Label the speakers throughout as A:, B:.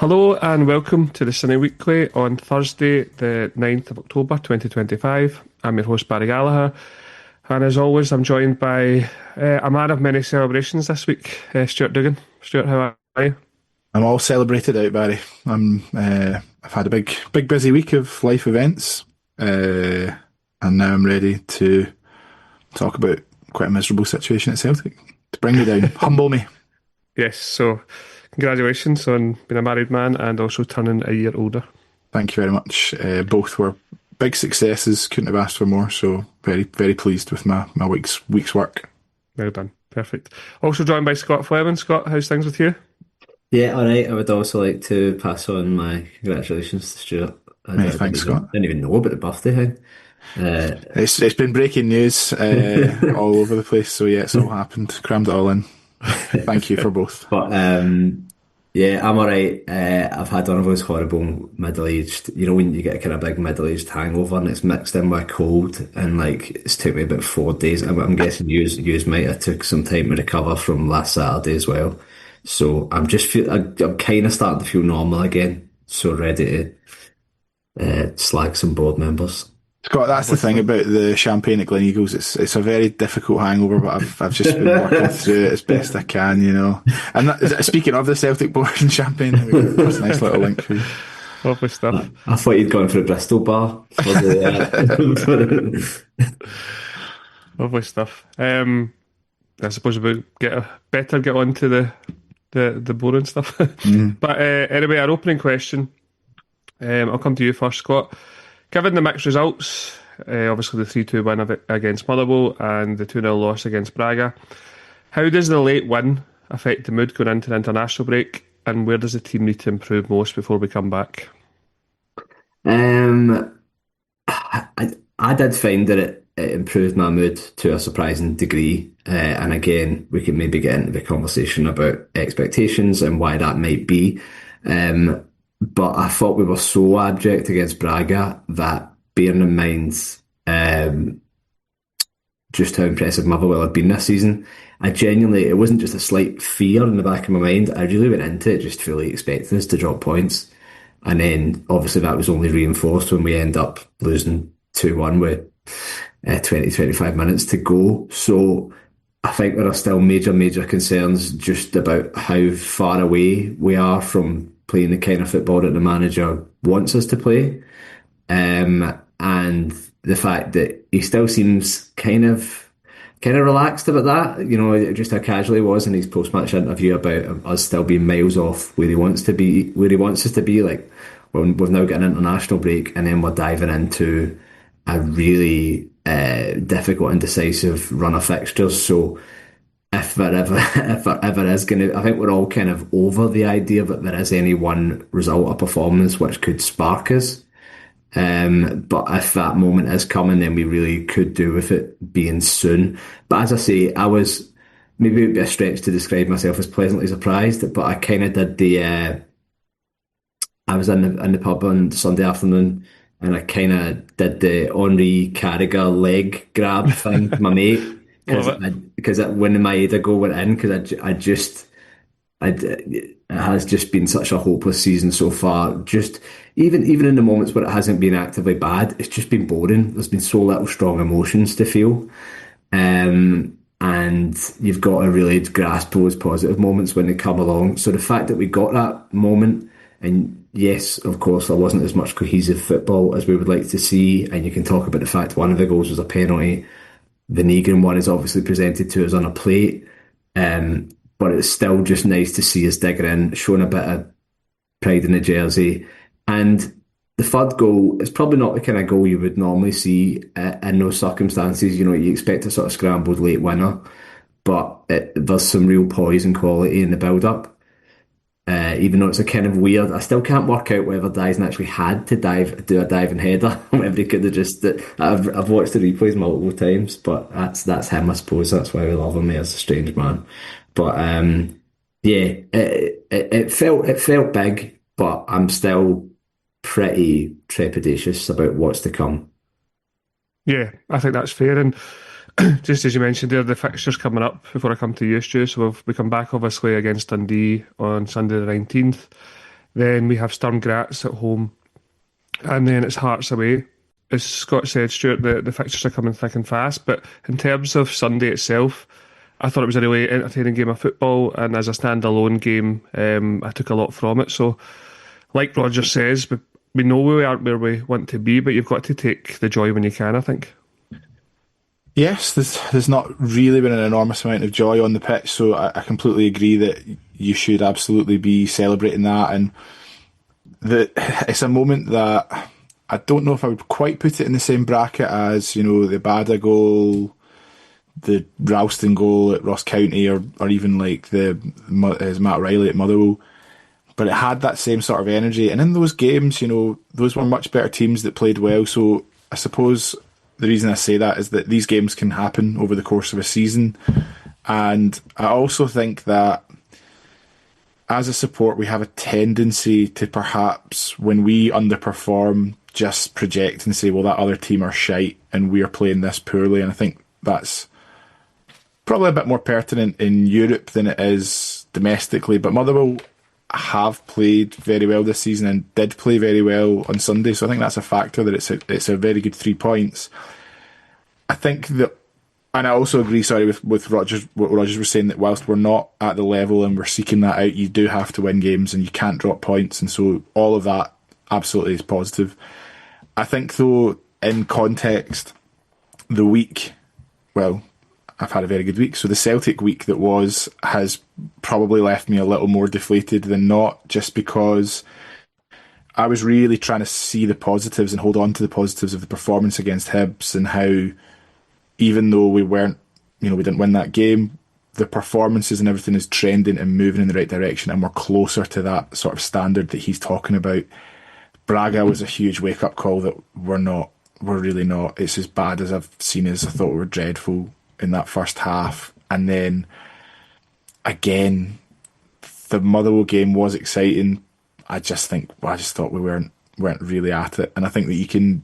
A: Hello and welcome to the Cynic Weekly on Thursday, the 9th of October 2025. I'm your host, Barry Gallagher, and as always, I'm joined by a man of many celebrations this week, Stuart Dugan. Stuart, how are you?
B: I'm all celebrated out, Barry. I've had a big busy week of life events, and now I'm ready to talk about quite a miserable situation at Celtic to bring me down, humble me.
A: Yes, so congratulations on being a married man and also turning a year older.
B: Thank you very much. Both were big successes. Couldn't have asked for more. So very pleased with my week's work.
A: Well done, perfect. Also joined by Scott Fleming. Scott, how's things with you?
C: Yeah, all right. I would also like to pass on my congratulations to Stuart.
B: Many thanks, Scott.
C: Didn't even know about the birthday thing.
B: It's been breaking news all over the place. So yeah, it's all happened. Crammed it all in. Thank you for both.
C: But yeah, I'm all right. I've had one of those horrible middle-aged, when you get a kind of big middle-aged hangover and it's mixed in with a cold, and like it's took me about 4 days. I'm guessing you might have took some time to recover from last Saturday as well. So I'm kind of starting to feel normal again. So ready to slag some board members.
B: Scott, that's the thing about the champagne at Gleneagles. It's a very difficult hangover, but I've just been working through it as best I can, And speaking of the Celtic board and champagne, that's a nice little link for you.
A: Lovely stuff.
C: I thought you'd gone for a Bristol bar.
A: Lovely stuff. I suppose we'll get on to the boring stuff. But anyway, our opening question. I'll come to you first, Scott. Given the mixed results, obviously the 3-2 win against Motherwell and the 2-0 loss against Braga, how does the late win affect the mood going into the international break, and where does the team need to improve most before we come back?
C: I did find that it improved my mood to a surprising degree, and again, we can maybe get into the conversation about expectations and why that might be. But I thought we were so abject against Braga that, bearing in mind just how impressive Motherwell had been this season, it wasn't just a slight fear in the back of my mind. I really went into it just fully expecting us to drop points. And then, obviously, that was only reinforced when we end up losing 2-1 with 20-25 minutes to go. So I think there are still major concerns just about how far away we are from playing the kind of football that the manager wants us to play, and the fact that he still seems kind of relaxed about that. Just how casual he was in his post-match interview about us still being miles off where he wants us to be. Like, we've now got an international break, and then we're diving into a really difficult and decisive run of fixtures. So if there ever is going to, I think we're all kind of over the idea that there is any one result or performance which could spark us. But if that moment is coming, then we really could do with it being soon. But as I say, I was, maybe it would be a stretch to describe myself as pleasantly surprised, but I kind of did I was in the pub on Sunday afternoon, and I kind of did the Henri Carragher leg grab thing to my mate. Because when my Ada goal went in, because it has just been such a hopeless season so far. Just even in the moments where it hasn't been actively bad, it's just been boring. There's been so little strong emotions to feel, and you've got to really grasp those positive moments when they come along. So the fact that we got that moment, and yes, of course, there wasn't as much cohesive football as we would like to see, and you can talk about the fact one of the goals was a penalty. The Negrin one is obviously presented to us on a plate, but it's still just nice to see us digging in, showing a bit of pride in the jersey. And the third goal is probably not the kind of goal you would normally see in those circumstances. You expect a sort of scrambled late winner, but there's some real poise and quality in the build-up. Even though it's a kind of weird, I still can't work out whether Dyson actually had to do a diving header, whether he could have just. I've watched the replays multiple times, but that's him, I suppose. That's why we love him. He's a strange man, but yeah, it felt big, but I'm still pretty trepidatious about what's to come.
A: Yeah, I think that's fair, and just as you mentioned there, the fixtures coming up before I come to you, Stu. So we come back obviously against Dundee on Sunday the 19th. Then we have Sturm Graz at home, and then it's Hearts away. As Scott said, Stuart, the fixtures are coming thick and fast. But in terms of Sunday itself, I thought it was a really entertaining game of football, and as a standalone game, I took a lot from it. So, like Roger says, we know we aren't where we want to be, but you've got to take the joy when you can, I think.
B: Yes, there's not really been an enormous amount of joy on the pitch, so I completely agree that you should absolutely be celebrating that. And it's a moment that I don't know if I would quite put it in the same bracket as, the Bada goal, the Ralston goal at Ross County, or even like as Matt Riley at Motherwell. But it had that same sort of energy. And in those games, those were much better teams that played well. So I suppose the reason I say that is that these games can happen over the course of a season. And I also think that as a support, we have a tendency to perhaps, when we underperform, just project and say, well, that other team are shite and we're playing this poorly. And I think that's probably a bit more pertinent in Europe than it is domestically. But Motherwell have played very well this season and did play very well on Sunday. So I think that's a factor, that it's a very good 3 points. I think that, and I also agree, with Rogers, what Rogers was saying, that whilst we're not at the level and we're seeking that out, you do have to win games and you can't drop points. And so all of that absolutely is positive. I think, though, in context, the week, well, I've had a very good week. So the Celtic week that has probably left me a little more deflated than not, just because I was really trying to see the positives and hold on to the positives of the performance against Hibs, and how, even though we didn't win that game, the performances and everything is trending and moving in the right direction, and we're closer to that sort of standard that he's talking about. Braga was a huge wake-up call that we're really not. It's as bad as I've seen as I thought we were dreadful in that first half. And then, again, the Motherwell game was exciting. I just thought we weren't really at it. And I think that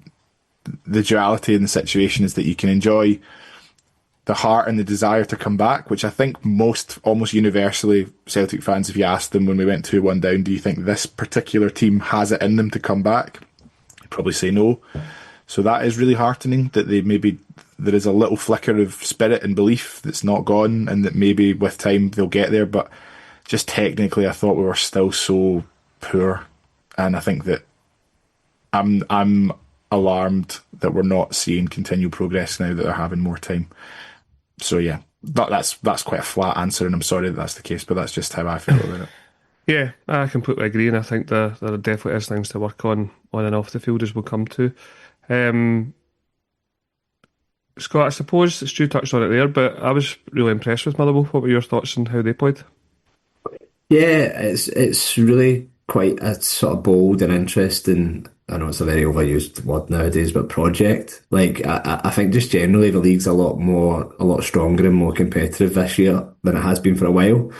B: the duality in the situation is that you can enjoy the heart and the desire to come back, which I think almost universally, Celtic fans, if you asked them when we went 2-1 down, do you think this particular team has it in them to come back? They'd probably say no. So that is really heartening, that there is a little flicker of spirit and belief that's not gone, and that maybe with time they'll get there. But just technically, I thought we were still so poor, and I think that I'm alarmed that we're not seeing continual progress now that they're having more time. So yeah, that's quite a flat answer, and I'm sorry that that's the case, but that's just how I feel about it.
A: Yeah, I completely agree, and I think there definitely is things to work on and off the field, as we'll come to. Scott, I suppose Stu touched on it there, but I was really impressed with Motherwell. What were your thoughts on how they played?
C: Yeah, it's really quite a sort of bold and interesting, I know it's a very overused word nowadays, but project. Like, I think just generally the league's a lot stronger and more competitive this year than it has been for a while.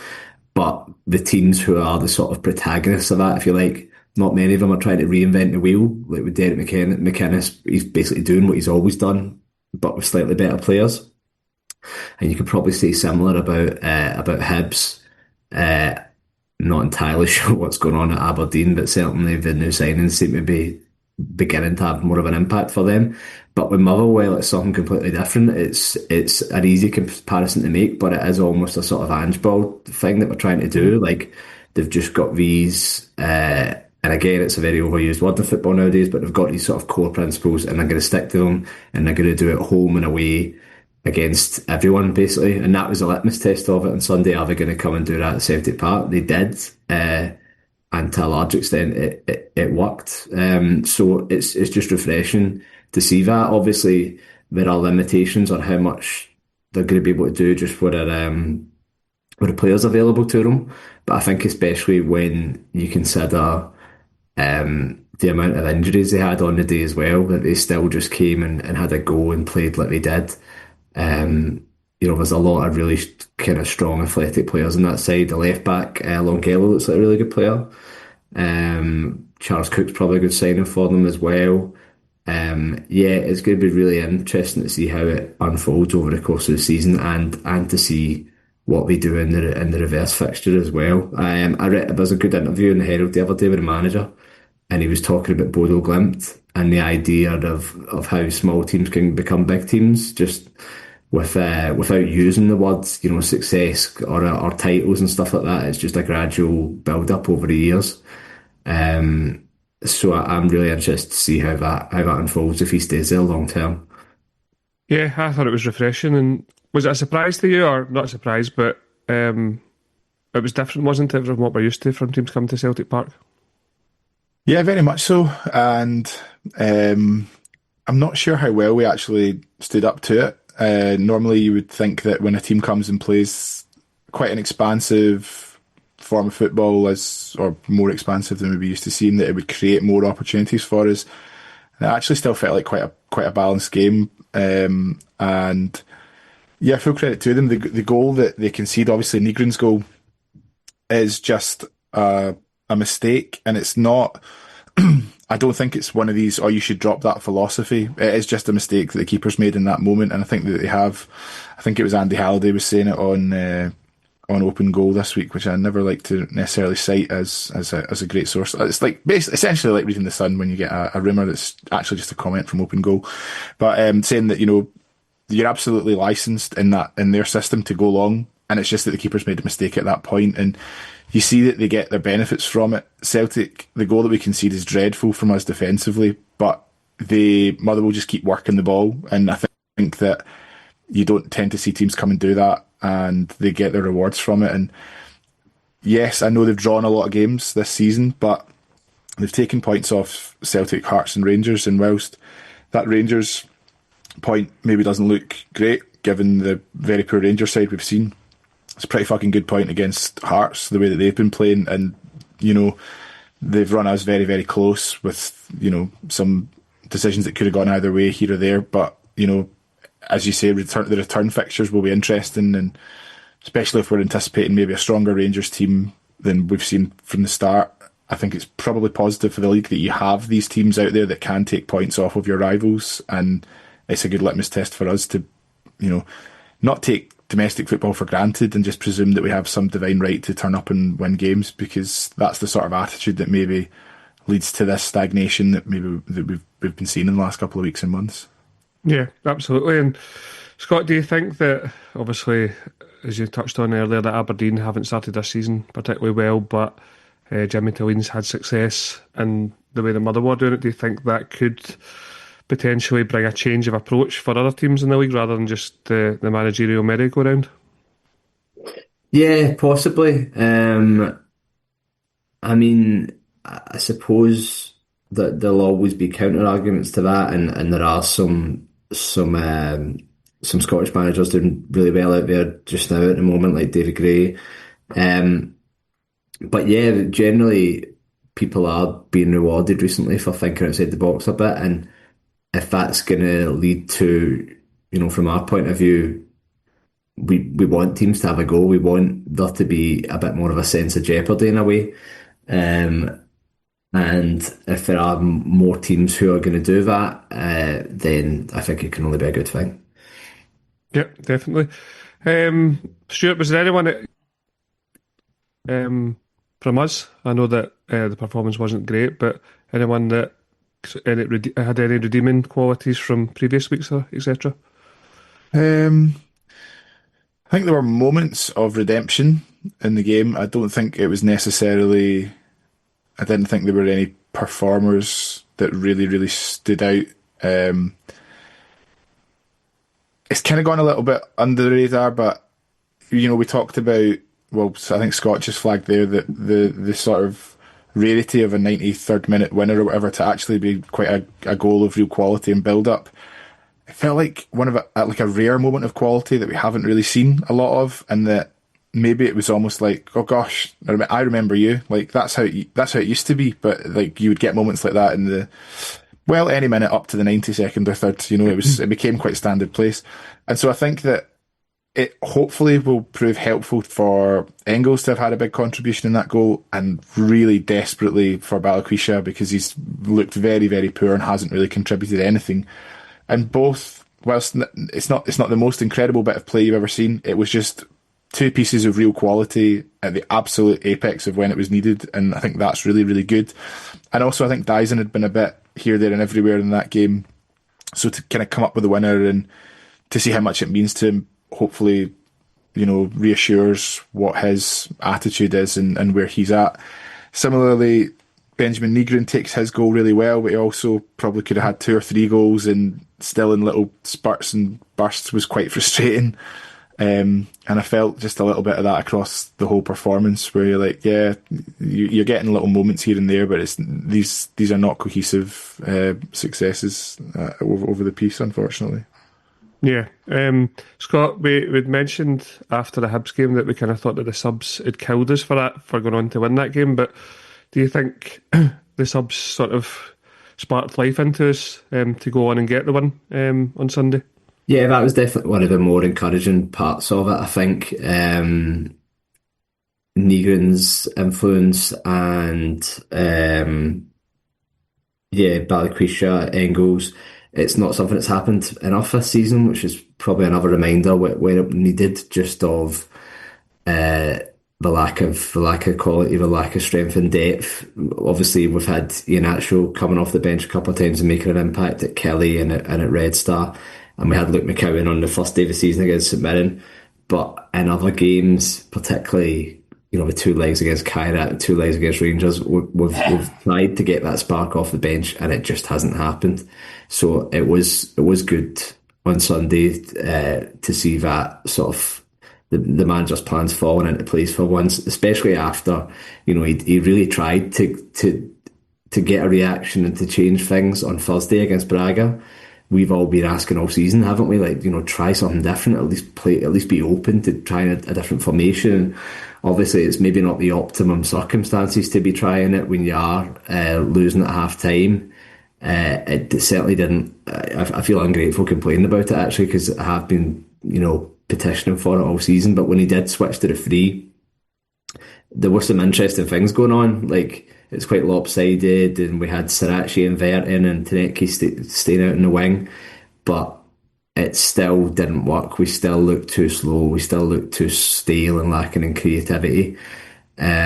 C: But the teams who are the sort of protagonists of that, if you like, not many of them are trying to reinvent the wheel. Like with Derek McInnes, he's basically doing what he's always done, but with slightly better players. And you could probably say similar about Hibs. Not entirely sure what's going on at Aberdeen, but certainly the new signings seem to be beginning to have more of an impact for them. But with Motherwell, it's something completely different. It's an easy comparison to make, but it is almost a sort of Ange Ball thing that we're trying to do. Like, they've just got these, and again, it's a very overused word in football nowadays, but they've got these sort of core principles, and they're going to stick to them, and they're going to do it home and away against everyone, basically. And that was a litmus test of it on Sunday. Are they going to come and do that at Celtic Park? They did, and to a large extent it worked. So it's just refreshing to see that. Obviously, there are limitations on how much they're going to be able to do just with the players available to them. But I think especially when you consider the amount of injuries they had on the day as well, that they still just came and had a go and played like they did. There's a lot of really kind of strong athletic players on that side. The left back, Longelo, looks like a really good player. Charles Cook's probably a good signing for them as well. It's going to be really interesting to see how it unfolds over the course of the season, and to see what they do in the reverse fixture as well. I read there was a good interview in the Herald the other day with the manager, and he was talking about Bodo Glimt and the idea of how small teams can become big teams just without using the words, success or titles and stuff like that. It's just a gradual build up over the years. So I'm really interested to see how that unfolds if he stays there long term.
A: Yeah, I thought it was refreshing. And was it a surprise to you, or not a surprise, but it was different, wasn't it, from what we're used to from teams coming to Celtic Park?
B: Yeah, very much so. And I'm not sure how well we actually stood up to it. Normally, you would think that when a team comes and plays quite an expansive form of football, or more expansive than we used to seeing, that it would create more opportunities for us. And it actually still felt like quite a balanced game. And yeah, full credit to them. The goal that they concede, obviously Nygren's goal, is just a mistake, and it's not. I don't think it's one of these, you should drop that philosophy. It is just a mistake that the keeper's made in that moment, and I think that they have. I think it was Andy Halliday was saying it on Open Goal this week, which I never like to necessarily cite as a great source. It's like essentially like reading The Sun when you get a rumour that's actually just a comment from Open Goal, but saying that you're absolutely licensed in their system to go long, and it's just that the keeper's made a mistake at that point, and you see that they get their benefits from it. Celtic, the goal that we concede is dreadful from us defensively, but Motherwell just keep working the ball, and I think that you don't tend to see teams come and do that, and they get their rewards from it. And yes, I know they've drawn a lot of games this season, but they've taken points off Celtic, Hearts and Rangers, and whilst that Rangers point maybe doesn't look great, given the very poor Rangers side we've seen, it's a pretty fucking good point against Hearts, the way that they've been playing, and they've run us very, very close with some decisions that could have gone either way here or there. But as you say, the return fixtures will be interesting, and especially if we're anticipating maybe a stronger Rangers team than we've seen from the start. I think it's probably positive for the league that you have these teams out there that can take points off of your rivals, and it's a good litmus test for us to not take domestic football for granted and just presume that we have some divine right to turn up and win games, because that's the sort of attitude that maybe leads to this stagnation that we've been seeing in the last couple of weeks and months.
A: Yeah, absolutely. And Scott, do you think that, obviously, as you touched on earlier, that Aberdeen haven't started this season particularly well, but Jimmy Tilleen's had success in the way the Motherwell are doing it? Do you think that could potentially bring a change of approach for other teams in the league rather than just the managerial merry-go-round?
C: Yeah, possibly. I mean, I suppose that there'll always be counter arguments to that, and there are some Scottish managers doing really well out there just now at the moment, like David Gray. But yeah, generally people are being rewarded recently for thinking outside the box a bit, and if that's going to lead to, from our point of view, we want teams to have a go. We want there to be a bit more of a sense of jeopardy in a way. And if there are more teams who are going to do that, then I think it can only be a good thing.
A: Yeah, definitely. Stuart, was there anyone from us? I know that the performance wasn't great, but anyone that had any redeeming qualities from previous weeks, etc.?
B: I think there were moments of redemption in the game. I don't think it was necessarily. I didn't think there were any performers that really, really stood out. It's kind of gone a little bit under the radar, but we talked about. Well, I think Scott just flagged there that the sort of rarity of a 93rd minute winner or whatever to actually be quite a goal of real quality and build up. It felt like like a rare moment of quality that we haven't really seen a lot of, and that maybe it was almost like, oh gosh, I remember you. Like that's how it used to be, but like you would get moments like that in any minute up to the 92nd or third. It became quite standard place, and so I think that it hopefully will prove helpful for Engels to have had a big contribution in that goal, and really desperately for Balikwisha, because he's looked very, very poor and hasn't really contributed anything. And both, whilst it's not the most incredible bit of play you've ever seen, it was just two pieces of real quality at the absolute apex of when it was needed, and I think that's really, really good. And also I think Dyson had been a bit here, there and everywhere in that game, so to kind of come up with a winner and to see how much it means to him, hopefully, reassures what his attitude is and where he's at. Similarly, Benjamin Nygren takes his goal really well, but he also probably could have had 2 or 3 goals, and still in little spurts and bursts was quite frustrating. And I felt just a little bit of that across the whole performance, where you're like, yeah, you're getting little moments here and there, but these are not cohesive successes over the piece, unfortunately.
A: Yeah. Scott, we'd mentioned after the Hibs game that we kind of thought that the subs had killed us for going on to win that game, but do you think the subs sort of sparked life into us to go on and get the win on Sunday?
C: Yeah, that was definitely one of the more encouraging parts of it. I think Nygren's influence and Balikwisha, Engels, it's not something that's happened enough this season, which is probably another reminder where it needed, just of the lack of quality, the lack of strength and depth. Obviously, we've had Iheanacho coming off the bench a couple of times and making an impact at Kelly and at Red Star, and we had Luke McCowan on the first day of the season against St Mirren. But in other games, particularly with 2 legs against Kairat, 2 legs against Rangers, we've tried to get that spark off the bench, and it just hasn't happened. So it was good on Sunday to see that sort of the manager's plans falling into place for once, especially after he really tried to get a reaction and to change things on Thursday against Braga. We've all been asking all season, haven't we? Like, try something different, at least be open to trying a different formation. Obviously, it's maybe not the optimum circumstances to be trying it when you are losing at half time. It certainly didn't. I feel ungrateful complaining about it, actually, because I have been, petitioning for it all season. But when he did switch to the 3, there were some interesting things going on. Like, it's quite lopsided, and we had Sirachi inverting and Tanecki staying out in the wing, but it still didn't work. We still looked too slow. We still looked too stale and lacking in creativity. But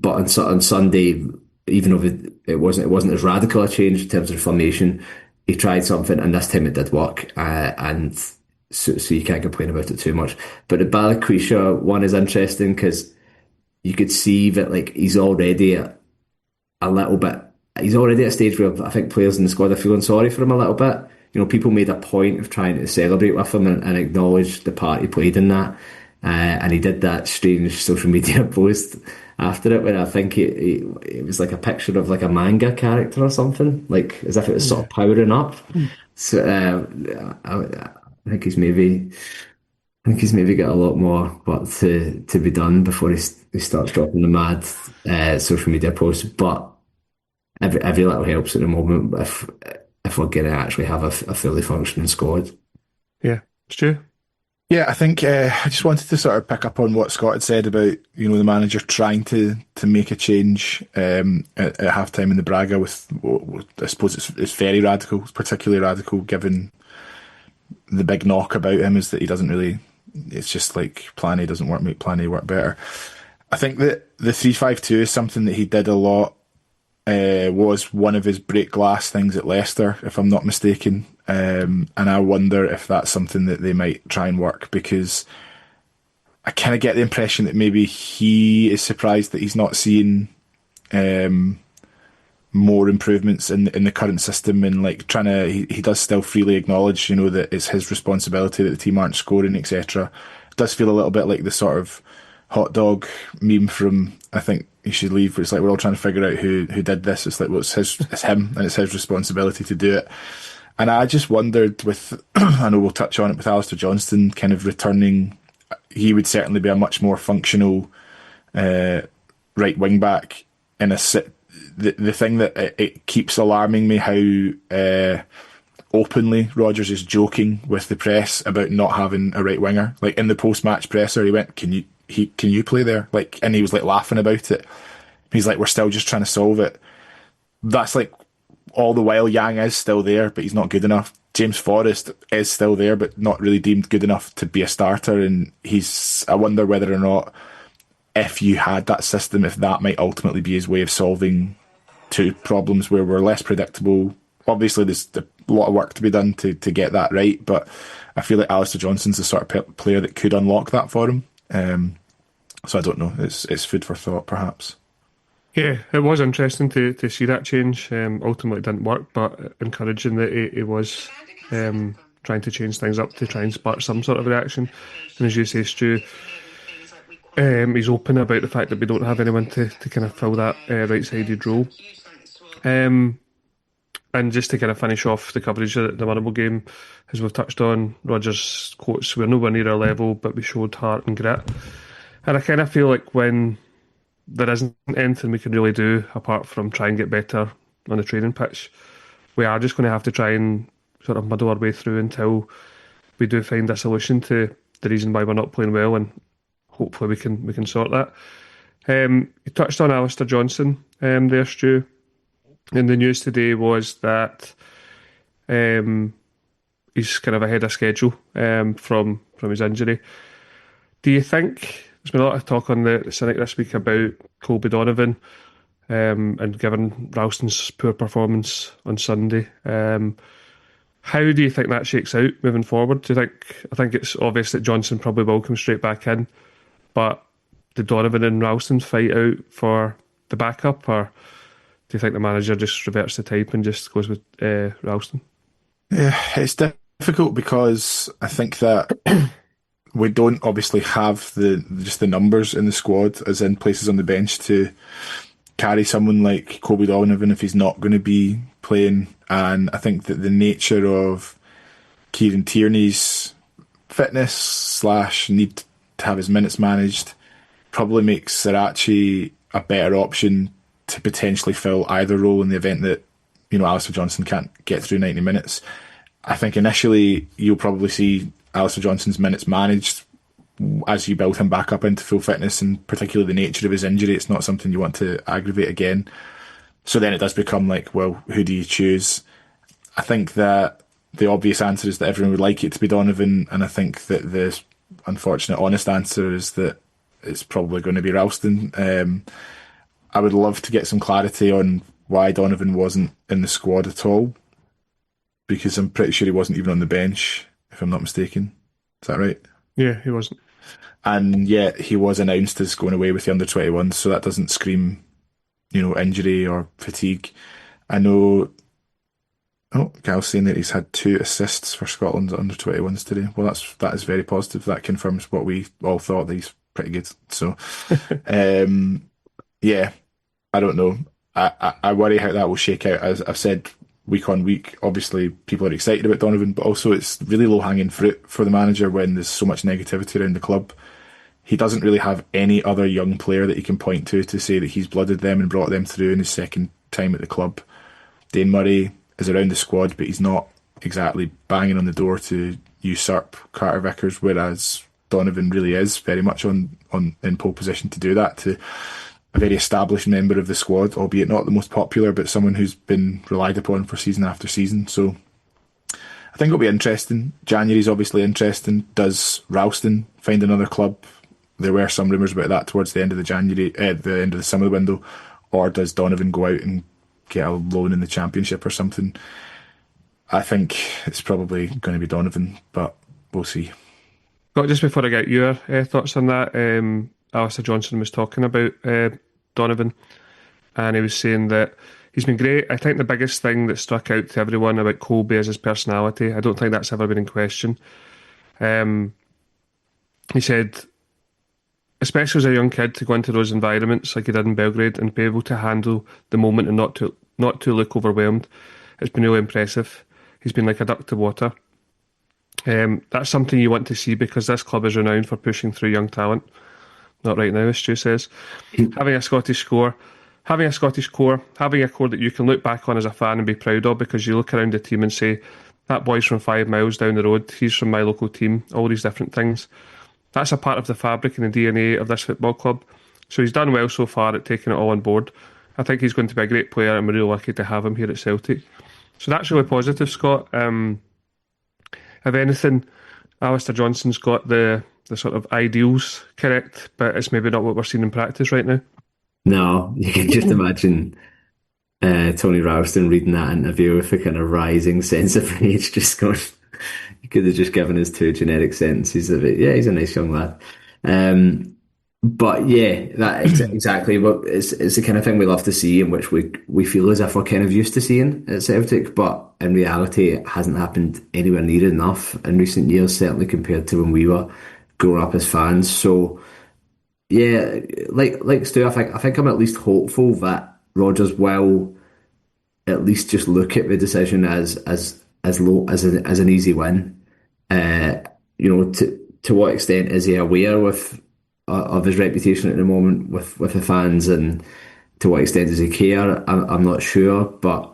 C: on Sunday, even though it wasn't as radical a change in terms of formation, he tried something, and this time it did work. And so you can't complain about it too much. But the Balikwisha one is interesting because you could see that, like, he's already at a stage where I think players in the squad are feeling sorry for him a little bit. People made a point of trying to celebrate with him and acknowledge the part he played in that. And he did that strange social media post after it, where I think it was like a picture of like a manga character or something, like as if it was sort of powering up. So I think he's maybe got a lot more work to be done before he starts dropping the mad social media posts. But every little helps at the moment if we're going to actually have a fully functioning squad.
A: Yeah, Stu?
B: Yeah, I think I just wanted to sort of pick up on what Scott had said about the manager trying to make a change at halftime in the Braga. With I suppose it's very radical. It's particularly radical given the big knock about him is that he doesn't really. It's just like plan A doesn't work, make plan A work better. I think that the 3-5-2 is something that he did a lot. Was one of his break glass things at Leicester, if I'm not mistaken. And I wonder if that's something that they might try and work, because I kind of get the impression that maybe he is surprised that he's not seeing more improvements in the current system, and like he does still freely acknowledge, that it's his responsibility that the team aren't scoring, etc. It does feel a little bit like the sort of hot dog meme from I Think He Should Leave, where it's like we're all trying to figure out who did this. It's like, well, it's him, and it's his responsibility to do it. And I just wondered with, I know we'll touch on it with Alistair Johnston kind of returning, he would certainly be a much more functional right wing back in a sit. The thing that it keeps alarming me how openly Rodgers is joking with the press about not having a right winger. Like in the post match presser, he went, "Can you play there?" Like, and he was like laughing about it. He's like, "We're still just trying to solve it." That's like all the while Yang is still there, but he's not good enough. James Forrest is still there, but not really deemed good enough to be a starter. And I wonder whether or not, if you had that system, if that might ultimately be his way of solving two problems where we're less predictable. Obviously, there's a lot of work to be done to get that right, but I feel like Alistair Johnston's the sort of player that could unlock that for him. So I don't know. It's food for thought, perhaps.
A: Yeah, it was interesting to see that change. Ultimately, it didn't work, but encouraging that he was trying to change things up to try and spark some sort of reaction. And as you say, Stu, he's open about the fact that we don't have anyone to kind of fill that right-sided role. And just to kind of finish off the coverage of the Motherwell game, as we've touched on, Rodgers' quotes, we're nowhere near our level, but we showed heart and grit. And I kind of feel like when there isn't anything we can really do apart from try and get better on the training pitch, we are just going to have to try and sort of muddle our way through until we do find a solution to the reason why we're not playing well, and hopefully we can sort that. You touched on Alistair Johnston there, Stu. And the news today was that he's kind of ahead of schedule from his injury. Do you think, there's been a lot of talk on the Cynic this week about Colby Donovan and given Ralston's poor performance on Sunday, how do you think that shakes out moving forward? I think it's obvious that Johnson probably will come straight back in, but did Donovan and Ralston fight out for the backup, or do you think the manager just reverts the type and just goes with Ralston?
B: Yeah, it's difficult because I think that we don't obviously have the numbers in the squad, as in places on the bench, to carry someone like Colby Donovan if he's not going to be playing. And I think that the nature of Kieran Tierney's fitness / need to have his minutes managed probably makes Sriracha a better option to potentially fill either role in the event that, Alistair Johnston can't get through 90 minutes. I think initially you'll probably see Alistair Johnston's minutes managed as you build him back up into full fitness, and particularly the nature of his injury. It's not something you want to aggravate again. So then it does become like, well, who do you choose? I think that the obvious answer is that everyone would like it to be Donovan, and I think that the unfortunate honest answer is that it's probably going to be Ralston. I would love to get some clarity on why Donovan wasn't in the squad at all, because I'm pretty sure he wasn't even on the bench, if I'm not mistaken. Is that right?
A: Yeah, he wasn't.
B: And yet he was announced as going away with the under-21s, so that doesn't scream, injury or fatigue. I know... Oh, Gal's saying that he's had 2 assists for Scotland's under-21s today. Well, that is very positive. That confirms what we all thought, that he's pretty good. So, yeah, I don't know. I worry how that will shake out. As I've said, week on week, obviously people are excited about Donovan, but also it's really low-hanging fruit for the manager when there's so much negativity around the club. He doesn't really have any other young player that he can point to say that he's blooded them and brought them through in his second time at the club. Dane Murray is around the squad, but he's not exactly banging on the door to usurp Carter Vickers, whereas Donovan really is very much in pole position to do that, to a very established member of the squad, albeit not the most popular, but someone who's been relied upon for season after season. So I think it'll be interesting. January's obviously interesting. Does Ralston find another club? There were some rumours about that towards the end of the the end of the summer window. Or does Donovan go out and get a loan in the Championship or something? I think it's probably going to be Donovan, but we'll see.
A: Scott, just before I get your thoughts on that, Alistair Johnston was talking about Donovan, and he was saying that he's been great. I think the biggest thing that struck out to everyone about Colby is his personality. I don't think that's ever been in question. He said, especially as a young kid, to go into those environments like he did in Belgrade and be able to handle the moment and not to look overwhelmed, it's been really impressive. He's been like a duck to water. That's something you want to see, because this club is renowned for pushing through young talent. Not right now, as Stu says. Having a Scottish core, having a core that you can look back on as a fan and be proud of, because you look around the team and say, that boy's from 5 miles down the road, he's from my local team, all these different things. That's a part of the fabric and the DNA of this football club. So he's done well so far at taking it all on board. I think he's going to be a great player, and we're really lucky to have him here at Celtic. So that's really positive, Scott. if anything, Alistair Johnson's got the sort of ideals correct, but it's maybe not what we're seeing in practice right now.
C: No, you can just imagine Tony Ralston reading that interview with a kind of rising sense of rage, just going, he could have just given us two generic sentences of it. Yeah, he's a nice young lad. But yeah, exactly. But it's the kind of thing we love to see, in which we feel as if we're kind of used to seeing at Celtic, but in reality, it hasn't happened anywhere near enough in recent years, certainly compared to when we were growing up as fans. So yeah, like Stu, I think I'm at least hopeful that Rodgers will at least just look at the decision as low as an easy win. Uh, to what extent is he aware of his reputation at the moment with the fans, and to what extent does he care? I'm not sure, but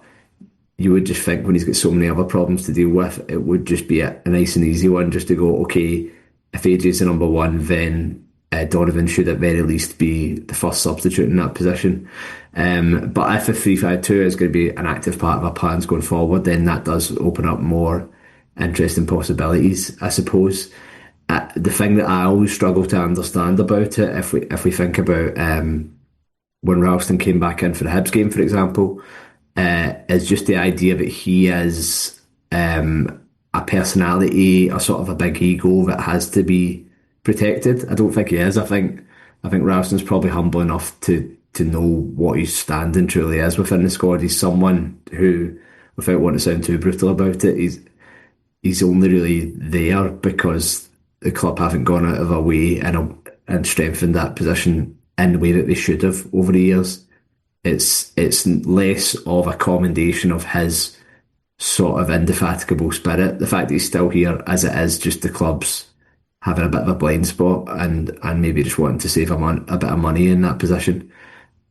C: you would just think when he's got so many other problems to deal with, it would just be a nice and easy one just to go, okay, if AJ's the number one, then Donovan should at very least be the first substitute in that position. But if a 3-5-2 is going to be an active part of our plans going forward, then that does open up more interesting possibilities, I suppose. The thing that I always struggle to understand about it, if we think about when Ralston came back in for the Hibs game, for example, is just the idea that he is a personality, a sort of a big ego that has to be protected. I don't think he is. I think Ralston's probably humble enough to know what his standing truly is within the squad. He's someone who, without wanting to sound too brutal about it, he's only really there because the club haven't gone out of their way and strengthened that position in the way that they should have over the years. It's less of a commendation of his sort of indefatigable spirit. The fact that he's still here as it is just the club's having a bit of a blind spot and maybe just wanting to save a bit of money in that position.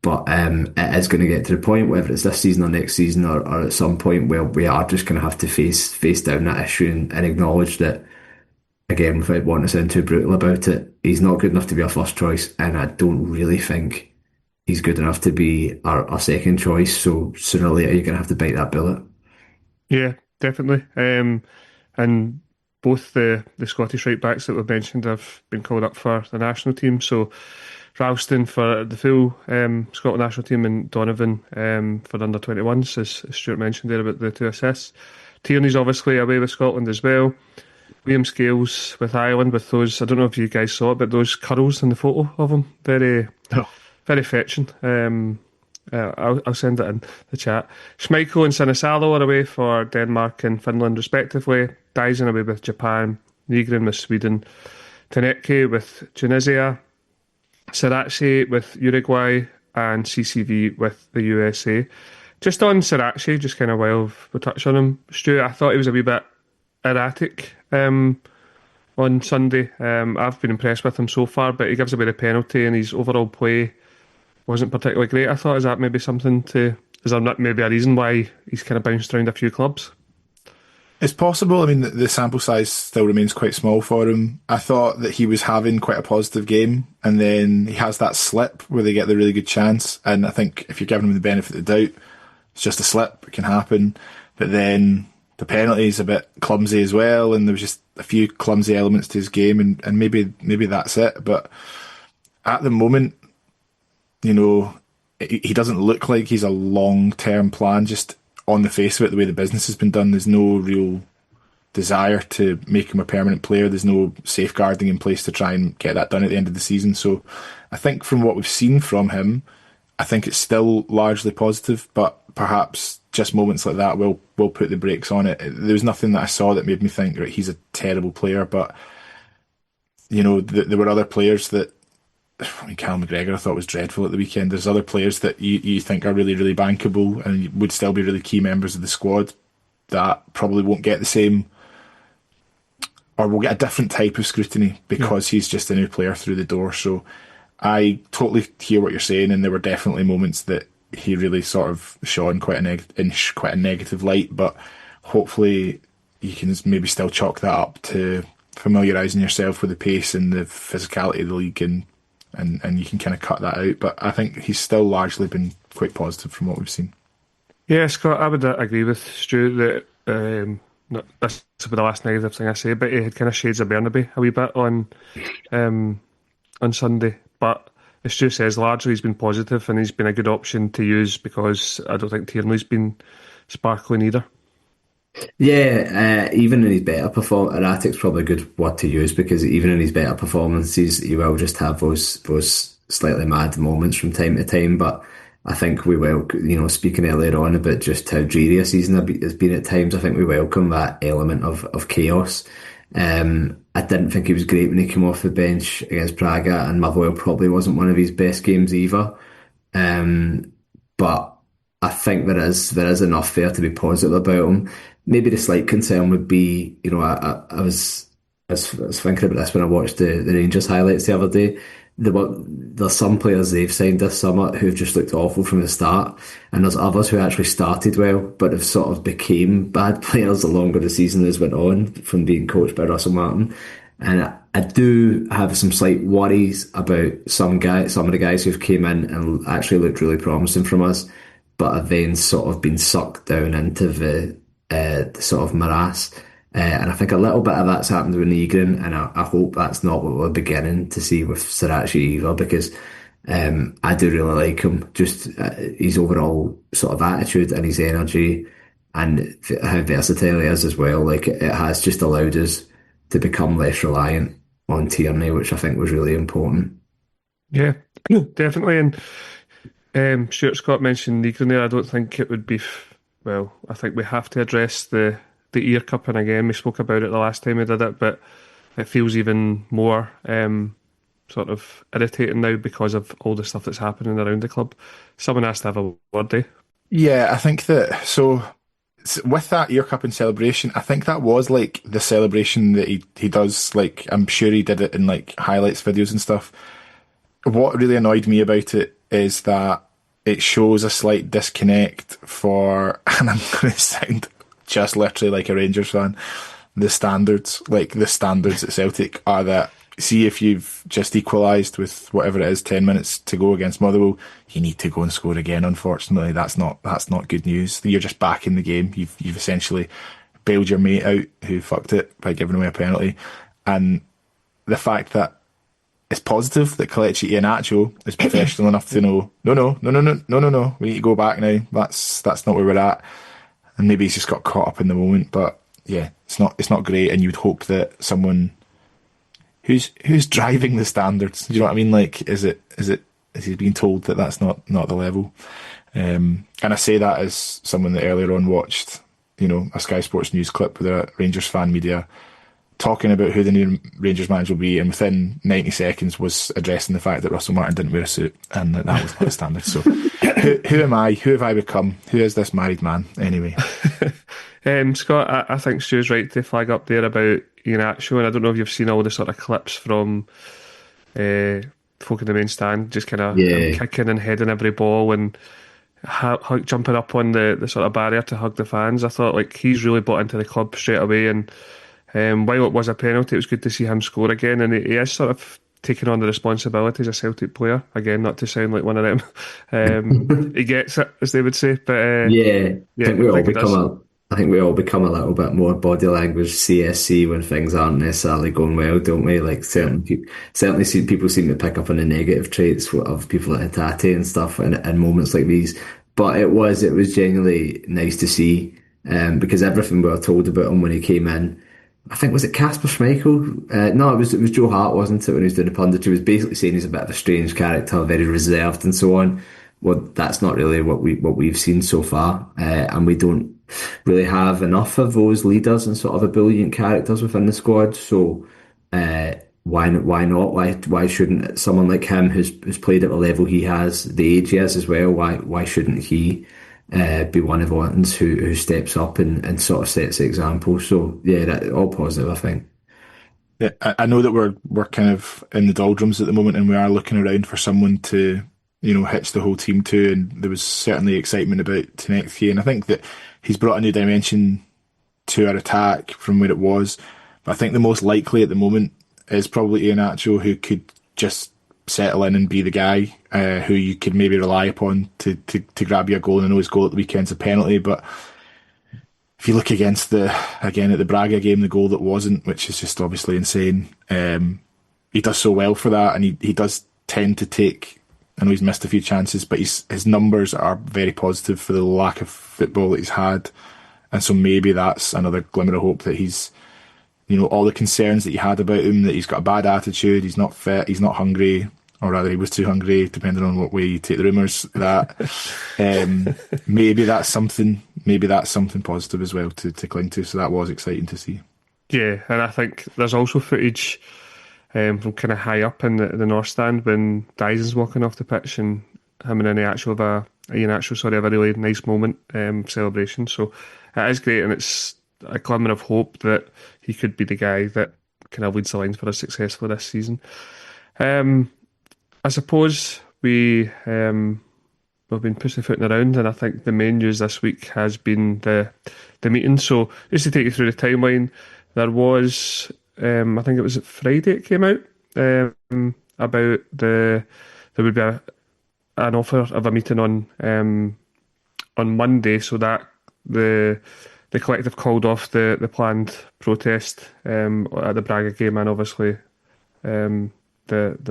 C: But it is going to get to the point, whether it's this season or next season or at some point, where we are just going to have to face down that issue and acknowledge that, again, without wanting to sound too brutal about it, he's not good enough to be our first choice, and I don't really think he's good enough to be our second choice. So sooner or later, you're going to have to bite that bullet.
A: Yeah, definitely. And both the Scottish right backs that we've mentioned have been called up for the national team. So Ralston for the full Scotland national team, and Donovan for the under 21s, as Stuart mentioned there about the 2 assists. Tierney's obviously away with Scotland as well. Liam Scales with Ireland with those, I don't know if you guys saw it, but those curls in the photo of him, very fetching. I'll send it in the chat. Schmeichel and Sinisalo are away for Denmark and Finland respectively. Dyson away with Japan. Nygren with Sweden. Taneke with Tunisia. Sirachi with Uruguay. And CCV with the USA. Just on Sirachi, just kind of while we touch on him, Stu, I thought he was a wee bit erratic on Sunday. I've been impressed with him so far, but he gives away the penalty and his overall play wasn't particularly great. I thought, is that maybe something is there maybe a reason why he's kind of bounced around a few clubs?
B: It's possible. I mean, the sample size still remains quite small for him. I thought that he was having quite a positive game, and then he has that slip where they get the really good chance, and I think if you're giving him the benefit of the doubt, it's just a slip, it can happen. But then the penalty is a bit clumsy as well, and there was just a few clumsy elements to his game, and maybe that's it. But at the moment, he doesn't look like he's a long-term plan. Just on the face of it, the way the business has been done, there's no real desire to make him a permanent player. There's no safeguarding in place to try and get that done at the end of the season. So I think from what we've seen from him, I think it's still largely positive, but perhaps just moments like that will put the brakes on it. There was nothing that I saw that made me think, right, he's a terrible player, but there were other players that, I mean, Cal McGregor I thought was dreadful at the weekend. There's other players that you think are really, really bankable and would still be really key members of the squad that probably won't get the same, or will get a different type of scrutiny because he's just a new player through the door. So I totally hear what you're saying, and there were definitely moments that he really sort of shone quite a negative light, but hopefully you can maybe still chalk that up to familiarising yourself with the pace and the physicality of the league, and you can kind of cut that out. But I think he's still largely been quite positive from what we've seen.
A: Yeah, Scott, I would agree with Stu that this will be the last negative thing I say, but he had kind of shades of Burnaby a wee bit on Sunday. But as Stu says, largely he's been positive and he's been a good option to use because I don't think Tierney's been sparkling either.
C: Yeah, even in his better erratic's probably a good word to use because even in his better performances, he will just have those slightly mad moments from time to time. But I think we will, speaking earlier on about just how dreary a season has been at times, I think we welcome that element of chaos. I didn't think he was great when he came off the bench against Braga, and Motherwell probably wasn't one of his best games either. But I think there is enough there to be positive about him. Maybe the slight concern would be, I was thinking about this when I watched the Rangers highlights the other day. There's some players they've signed this summer who've just looked awful from the start, and there's others who actually started well, but have sort of became bad players the longer the season has went on from being coached by Russell Martin. And I do have some slight worries about some of the guys who've came in and actually looked really promising from us, but have then sort of been sucked down into the sort of morass. And I think a little bit of that's happened with Negrin, and I hope that's not what we're beginning to see with Sriracha either, because I do really like him. Just his overall sort of attitude and his energy, and how versatile he is as well. Like it has just allowed us to become less reliant on Tierney, which I think was really important.
A: Yeah, definitely. And Stuart Scott mentioned Negrin there. I don't think it would be. Well, I think we have to address the ear cupping again. We spoke about it the last time we did it, but it feels even more sort of irritating now because of all the stuff that's happening around the club. Someone has to have a word, eh?
B: Yeah, I think that, so with that ear cupping celebration, I think that was like the celebration that he does. Like, I'm sure he did it in like highlights videos and stuff. What really annoyed me about it is that it shows a slight disconnect for, and I'm going to sound just literally like a Rangers fan, the standards at Celtic are that, see, if you've just equalised with whatever it is, 10 minutes to go against Motherwell, you need to go and score again. Unfortunately, that's not good news. You're just back in the game. You've essentially bailed your mate out who fucked it by giving away a penalty. And the fact that it's positive that Kelechi Iheanacho is professional enough to know, no, we need to go back now. That's not where we're at. And maybe he's just got caught up in the moment, but yeah, it's not great. And you'd hope that someone who's driving the standards, do you know what I mean? Like, is he being told that that's not the level? And I say that as someone that earlier on watched, a Sky Sports News clip with a Rangers fan media talking about who the new Rangers manager will be, and within 90 seconds was addressing the fact that Russell Martin didn't wear a suit, and that was not the standard. So who am I? Who have I become? Who is this married man anyway?
A: Scott, I think Stu's right to flag up there about Iheanacho, and I don't know if you've seen all the sort of clips from folk in the main stand just kind of kicking and heading every ball and jumping up on the sort of barrier to hug the fans. I thought, like, he's really bought into the club straight away, and while it was a penalty, it was good to see him score again, and he is sort of taking on the responsibility as a Celtic player. Again, not to sound like one of them. He gets it, as they would say. But
C: I think we all become a little bit more body language CSC when things aren't necessarily going well, don't we? Like certainly see people seem to pick up on the negative traits of people like Hatate and stuff in moments like these. But it was genuinely nice to see, because everything we were told about him when he came in, I think, was it Casper Schmeichel? No, it was Joe Hart, wasn't it? When he was doing the pundit, he was basically saying he's a bit of a strange character, very reserved and so on. Well, that's not really what we've seen so far, and we don't really have enough of those leaders and sort of ebullient characters within the squad. So why not? Why shouldn't someone like him, who's played at the level he has, the age he has as well? Why shouldn't he be one of the ones who steps up and sort of sets the example? So yeah, that all positive, I think.
B: Yeah, I know that we're kind of in the doldrums at the moment, and we are looking around for someone to hitch the whole team to, and there was certainly excitement about Tenecki, and I think that he's brought a new dimension to our attack from where it was. But I think the most likely at the moment is probably Iheanacho, who could just settle in and be the guy who you could maybe rely upon to grab you a goal. And I know his goal at the weekend's a penalty, but if you look again at the Braga game, the goal that wasn't, which is just obviously insane, he does so well for that, and he does tend to take, I know he's missed a few chances, but his numbers are very positive for the lack of football that he's had. And so maybe that's another glimmer of hope that he's, all the concerns that you had about him, that he's got a bad attitude, he's not fit, he's not hungry, or rather he was too hungry, depending on what way you take the rumours, that maybe that's something positive as well to cling to. So that was exciting to see.
A: Yeah, and I think there's also footage from kind of high up in the North Stand when Dyson's walking off the pitch and him in a really nice moment, celebration. So it is great, and it's a glimmer of hope that he could be the guy that kind of leads the lines for us successfully this season. I suppose we've been pussyfooting around, and I think the main news this week has been the meeting. So just to take you through the timeline, there was, I think it was Friday it came out, about there would be an offer of a meeting on Monday, so that the collective called off the planned protest at the Braga game, and obviously the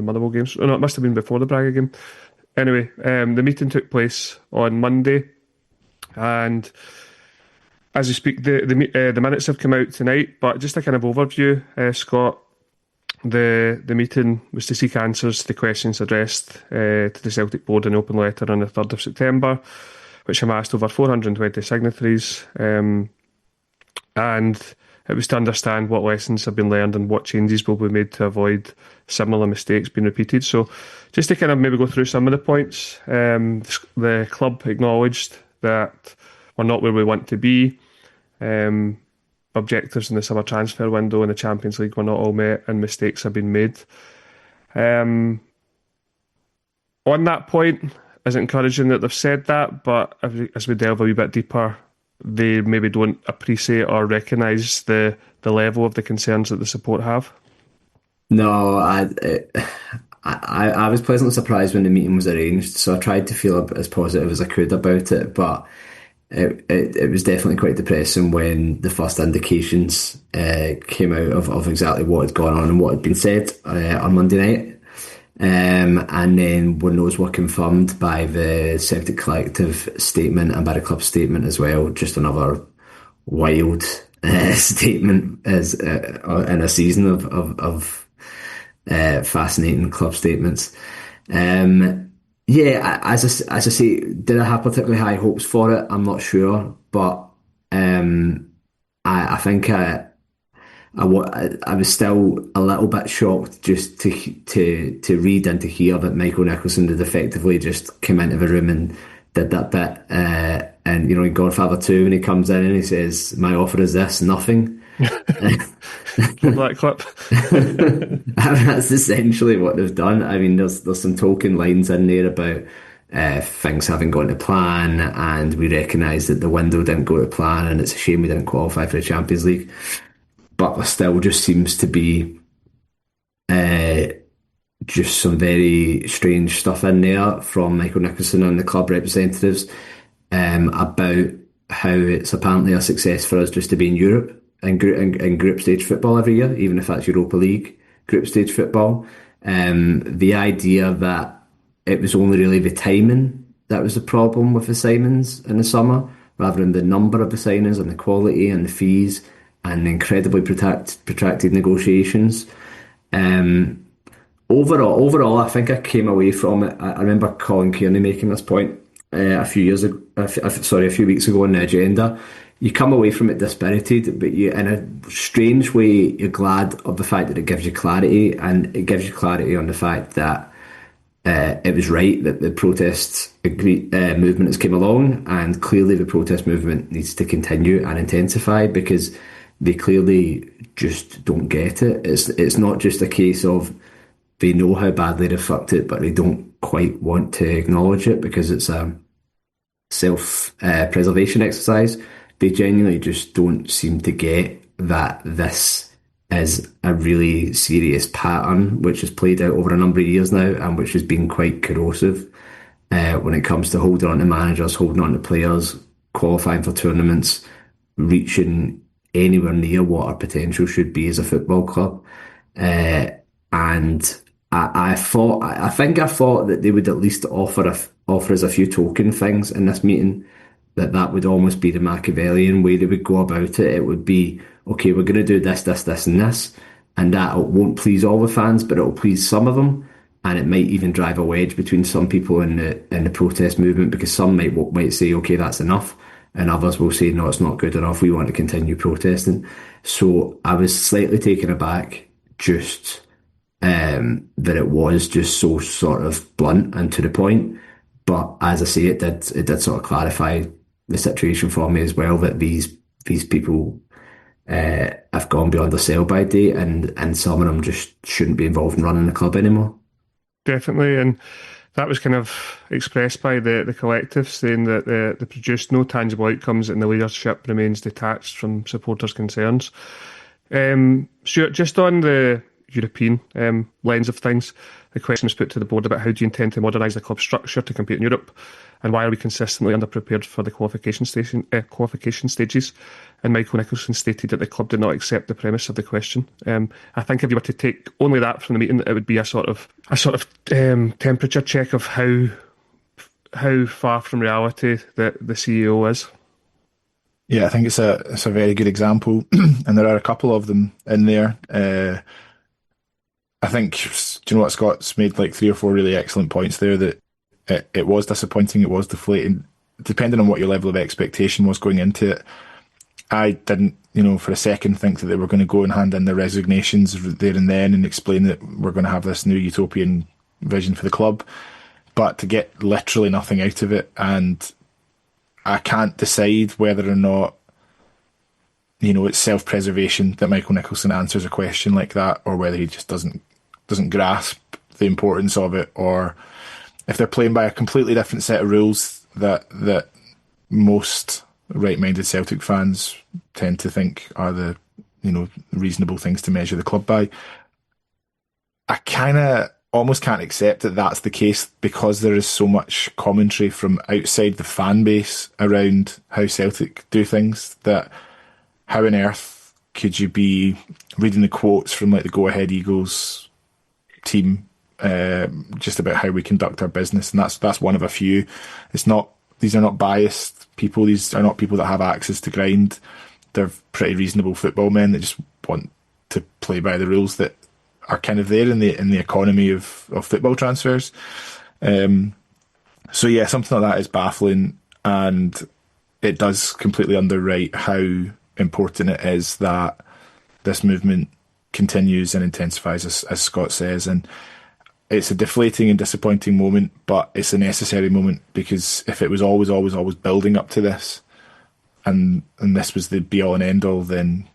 A: Motherwell games. Oh, no, it must have been before the Braga game. Anyway, the meeting took place on Monday, and as we speak, the minutes have come out tonight. But just a kind of overview, Scott. The meeting was to seek answers to the questions addressed to the Celtic board in an open letter on the 3rd of September, which amassed over 420 signatories, and it was to understand what lessons have been learned and what changes will be made to avoid similar mistakes being repeated. So just to kind of maybe go through some of the points, the club acknowledged that we're not where we want to be. Objectives in the summer transfer window in the Champions League were not all met, and mistakes have been made. On that point, is it encouraging that they've said that? But as we delve a wee bit deeper, they maybe don't appreciate or recognise the level of the concerns that the support have?
C: No, I was pleasantly surprised when the meeting was arranged, so I tried to feel as positive as I could about it, but it was definitely quite depressing when the first indications came out of exactly what had gone on and what had been said on Monday night. And then when those were confirmed by the Celtic Collective statement and by the club statement as well, just another wild statement as in a season of fascinating club statements. Yeah, as I say, did I have particularly high hopes for it? I'm not sure, but I think I was still a little bit shocked just to read and to hear that Michael Nicholson had effectively just come into the room and did that bit. And in Godfather 2, when he comes in and he says, "My offer is this, nothing."
A: That clip.
C: That's essentially what they've done. I mean, there's some token lines in there about things having gone to plan, and we recognise that the window didn't go to plan, and it's a shame we didn't qualify for the Champions League. But there still just seems to be just some very strange stuff in there from Michael Nicholson and the club representatives about how it's apparently a success for us just to be in Europe and group stage football every year, even if that's Europa League group stage football. The idea that it was only really the timing that was the problem with the signings in the summer, rather than the number of the signings and the quality and the fees and the incredibly protracted negotiations. Overall, I think I came away from it. I remember Colin Kearney making this point a few weeks ago on the agenda. You come away from it dispirited, but you, in a strange way, you're glad of the fact that it gives you clarity, and it gives you clarity on the fact that it was right that the protest movement has come along, and clearly the protest movement needs to continue and intensify, because they clearly just don't get it. It's not just a case of they know how badly they fucked it, but they don't quite want to acknowledge it because it's a self-preservation exercise. They genuinely just don't seem to get that this is a really serious pattern which has played out over a number of years now, and which has been quite corrosive when it comes to holding on to managers, holding on to players, qualifying for tournaments, reaching anywhere near what our potential should be as a football club. And I think I thought that they would at least offer us a few token things in this meeting. That would almost be the Machiavellian way they would go about it. It would be, okay, we're going to do this, this, this, and this, and that won't please all the fans, but it'll please some of them, and it might even drive a wedge between some people in the protest movement, because some might say, okay, that's enough, and others will say, no, it's not good enough. We want to continue protesting. So I was slightly taken aback, just that it was just so sort of blunt and to the point. But as I say, it did sort of clarify the situation for me as well, that these people have gone beyond their sell-by date, and some of them just shouldn't be involved in running the club anymore.
A: Definitely, and that was kind of expressed by the collective, saying that they produced no tangible outcomes and the leadership remains detached from supporters' concerns. Stuart, just on the European lens of things, the question was put to the board about how do you intend to modernise the club structure to compete in Europe, and why are we consistently underprepared for the qualification stages? And Michael Nicholson stated that the club did not accept the premise of the question. I think if you were to take only that from the meeting, it would be a sort of temperature check of how far from reality the CEO is.
B: Yeah, I think it's a very good example, and there are a couple of them in there. I think, do you know what, Scott's made like 3 or 4 really excellent points there, that it was disappointing, it was deflating, depending on what your level of expectation was going into it. I didn't, for a second think that they were going to go and hand in their resignations there and then and explain that we're going to have this new utopian vision for the club, but to get literally nothing out of it. And I can't decide whether or not, it's self-preservation that Michael Nicholson answers a question like that, or whether he just doesn't grasp the importance of it, or if they're playing by a completely different set of rules that most right-minded Celtic fans tend to think are the reasonable things to measure the club by. I kind of almost can't accept that that's the case, because there is so much commentary from outside the fan base around how Celtic do things, that how on earth could you be reading the quotes from like the Go Ahead Eagles team just about how we conduct our business, and that's one of a few. These are not biased people. These are not people that have access to grind. They're pretty reasonable football men that just want to play by the rules that are kind of there in the economy of football transfers. So yeah, something like that is baffling, and it does completely underwrite how important it is that this movement continues and intensifies, as Scott says. And it's a deflating and disappointing moment, but it's a necessary moment, because if it was always building up to this, and this was the be all and end all, then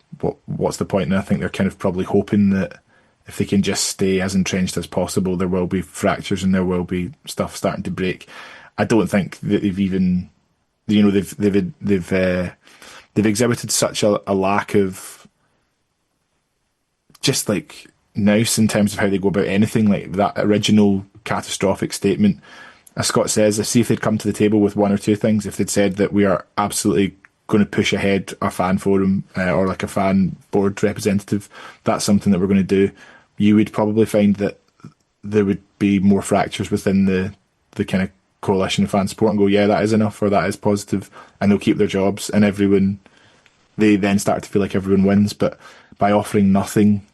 B: what's the point? And I think they're kind of probably hoping that if they can just stay as entrenched as possible, there will be fractures and there will be stuff starting to break. I don't think that they've even, they've exhibited such a lack of just like nous in terms of how they go about anything. Like that original catastrophic statement, as Scott says, if they'd come to the table with 1 or 2 things, if they'd said that we are absolutely going to push ahead a fan forum or like a fan board representative, that's something that we're going to do, you would probably find that there would be more fractures within the kind of coalition of fan support, and go, yeah, that is enough, or that is positive, and they'll keep their jobs, and they then start to feel like everyone wins. But by offering nothing,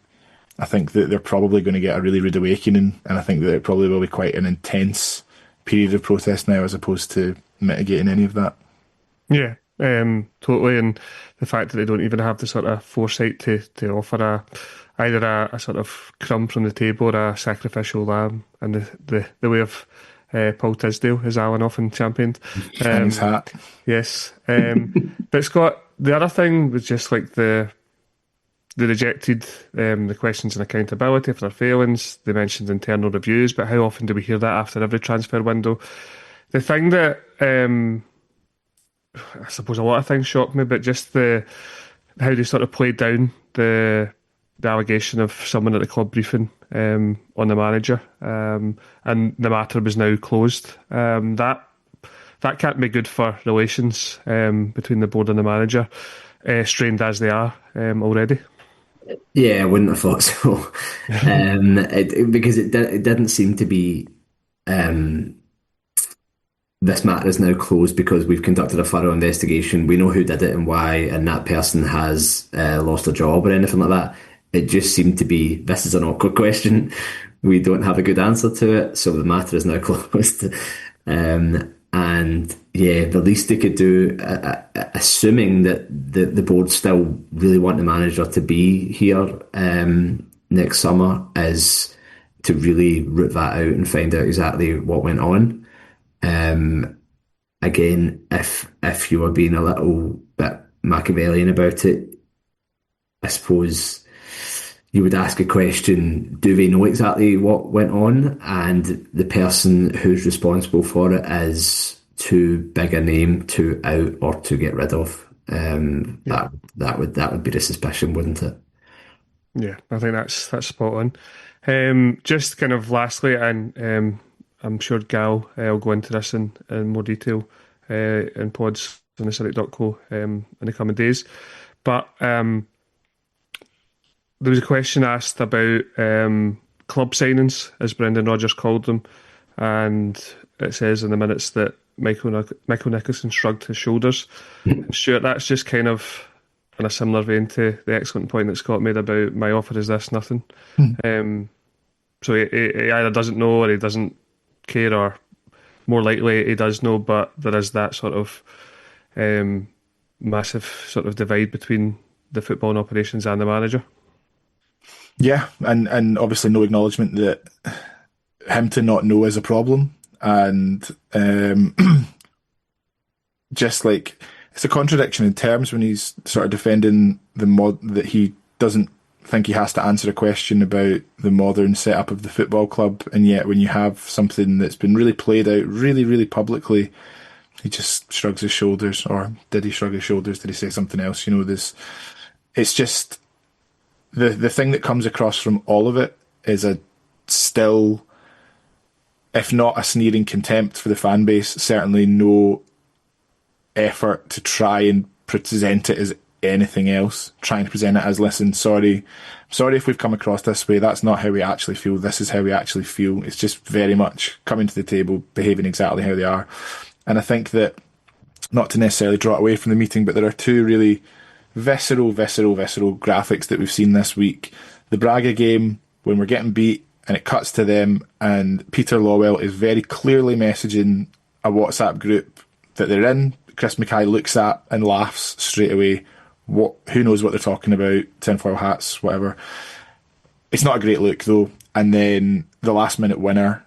B: I think that they're probably going to get a really rude awakening, and I think that it probably will be quite an intense period of protest now, as opposed to mitigating any of that.
A: Yeah, totally. And the fact that they don't even have the sort of foresight to offer either a sort of crumb from the table or a sacrificial lamb, and the way of Paul Tisdale, as Alan often championed.
B: And his hat.
A: Yes. But Scott, the other thing was just like they rejected the questions on accountability for their failings. They mentioned internal reviews, but how often do we hear that after every transfer window? The thing that I suppose a lot of things shocked me, but just how they sort of played down the allegation of someone at the club briefing on the manager, and the matter was now closed. That can't be good for relations between the board and the manager. strained as they are already.
C: Yeah, I wouldn't have thought so. Because it didn't seem to be this matter is now closed because we've conducted a thorough investigation. We know who did it and why, and that person has lost a job or anything like that. It just seemed to be, this is an awkward question. We don't have a good answer to it, so the matter is now closed. And yeah, the least they could do, assuming that the board still really want the manager to be here next summer, is to really root that out and find out exactly what went on. Again, if you were being a little bit Machiavellian about it, I suppose you would ask a question, do they know exactly what went on? And the person who's responsible for it is too big a name to out or to get rid of. That would be the suspicion, wouldn't it?
A: Yeah, I think that's spot on. Just kind of lastly, and I'm sure Gal will go into this in more detail in pods on the Cynic.co in the coming days. But there was a question asked about club signings, as Brendan Rodgers called them, and it says in the minutes that Michael Nicholson shrugged his shoulders. Stuart, that's just kind of in a similar vein to the excellent point that Scott made about my offer is this, nothing. So he either doesn't know or he doesn't care, or more likely he does know, but there is that sort of massive sort of divide between the footballing operations and the manager.
B: Yeah, and obviously no acknowledgement that him to not know is a problem, and just like it's a contradiction in terms when he's sort of defending that he doesn't think he has to answer a question about the modern setup of the football club, and yet when you have something that's been really played out really, really publicly, he just shrugs his shoulders. Or did he shrug his shoulders? Did he say something else? You know, it's just the thing that comes across from all of it is a still, if not a sneering contempt for the fan base, certainly no effort to try and present it as anything else, trying to present it as, listen, sorry if we've come across this way, that's not how we actually feel, this is how we actually feel. It's just very much coming to the table, behaving exactly how they are. And I think that, not to necessarily draw it away from the meeting, but there are two really visceral graphics that we've seen this week. The Braga game, when we're getting beat and it cuts to them, and Peter Lawwell is very clearly messaging a WhatsApp group that they're in. Chris Mackay looks at and laughs straight away. Who knows what they're talking about? Tinfoil hats, whatever. It's not a great look though. And then the last minute winner,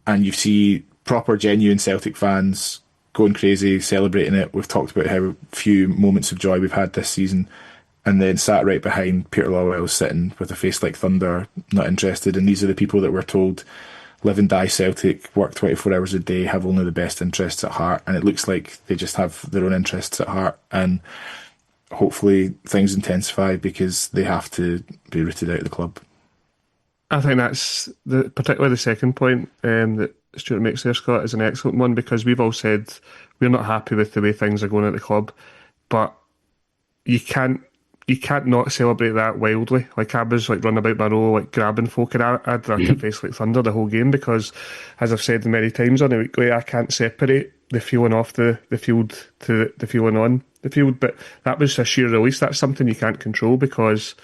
B: and you see proper genuine Celtic fans going crazy, celebrating it. We've talked about how few moments of joy we've had this season, and then sat right behind Peter Lawwell sitting with a face like thunder, not interested. And these are the people that we're told live and die Celtic, work 24 hours a day, have only the best interests at heart, and it looks like they just have their own interests at heart. And hopefully things intensify because they have to be rooted out of the club.
A: I think that's particularly the second point that Stuart makes there, Scott, is an excellent one, because we've all said we're not happy with the way things are going at the club, but you can't not celebrate that wildly. Like, I was like running about my row, like grabbing folk, and I had a face like thunder the whole game, because, as I've said many times on the weekly, I can't separate the feeling off the field to the feeling on the field. But that was a sheer release. That's something you can't control, because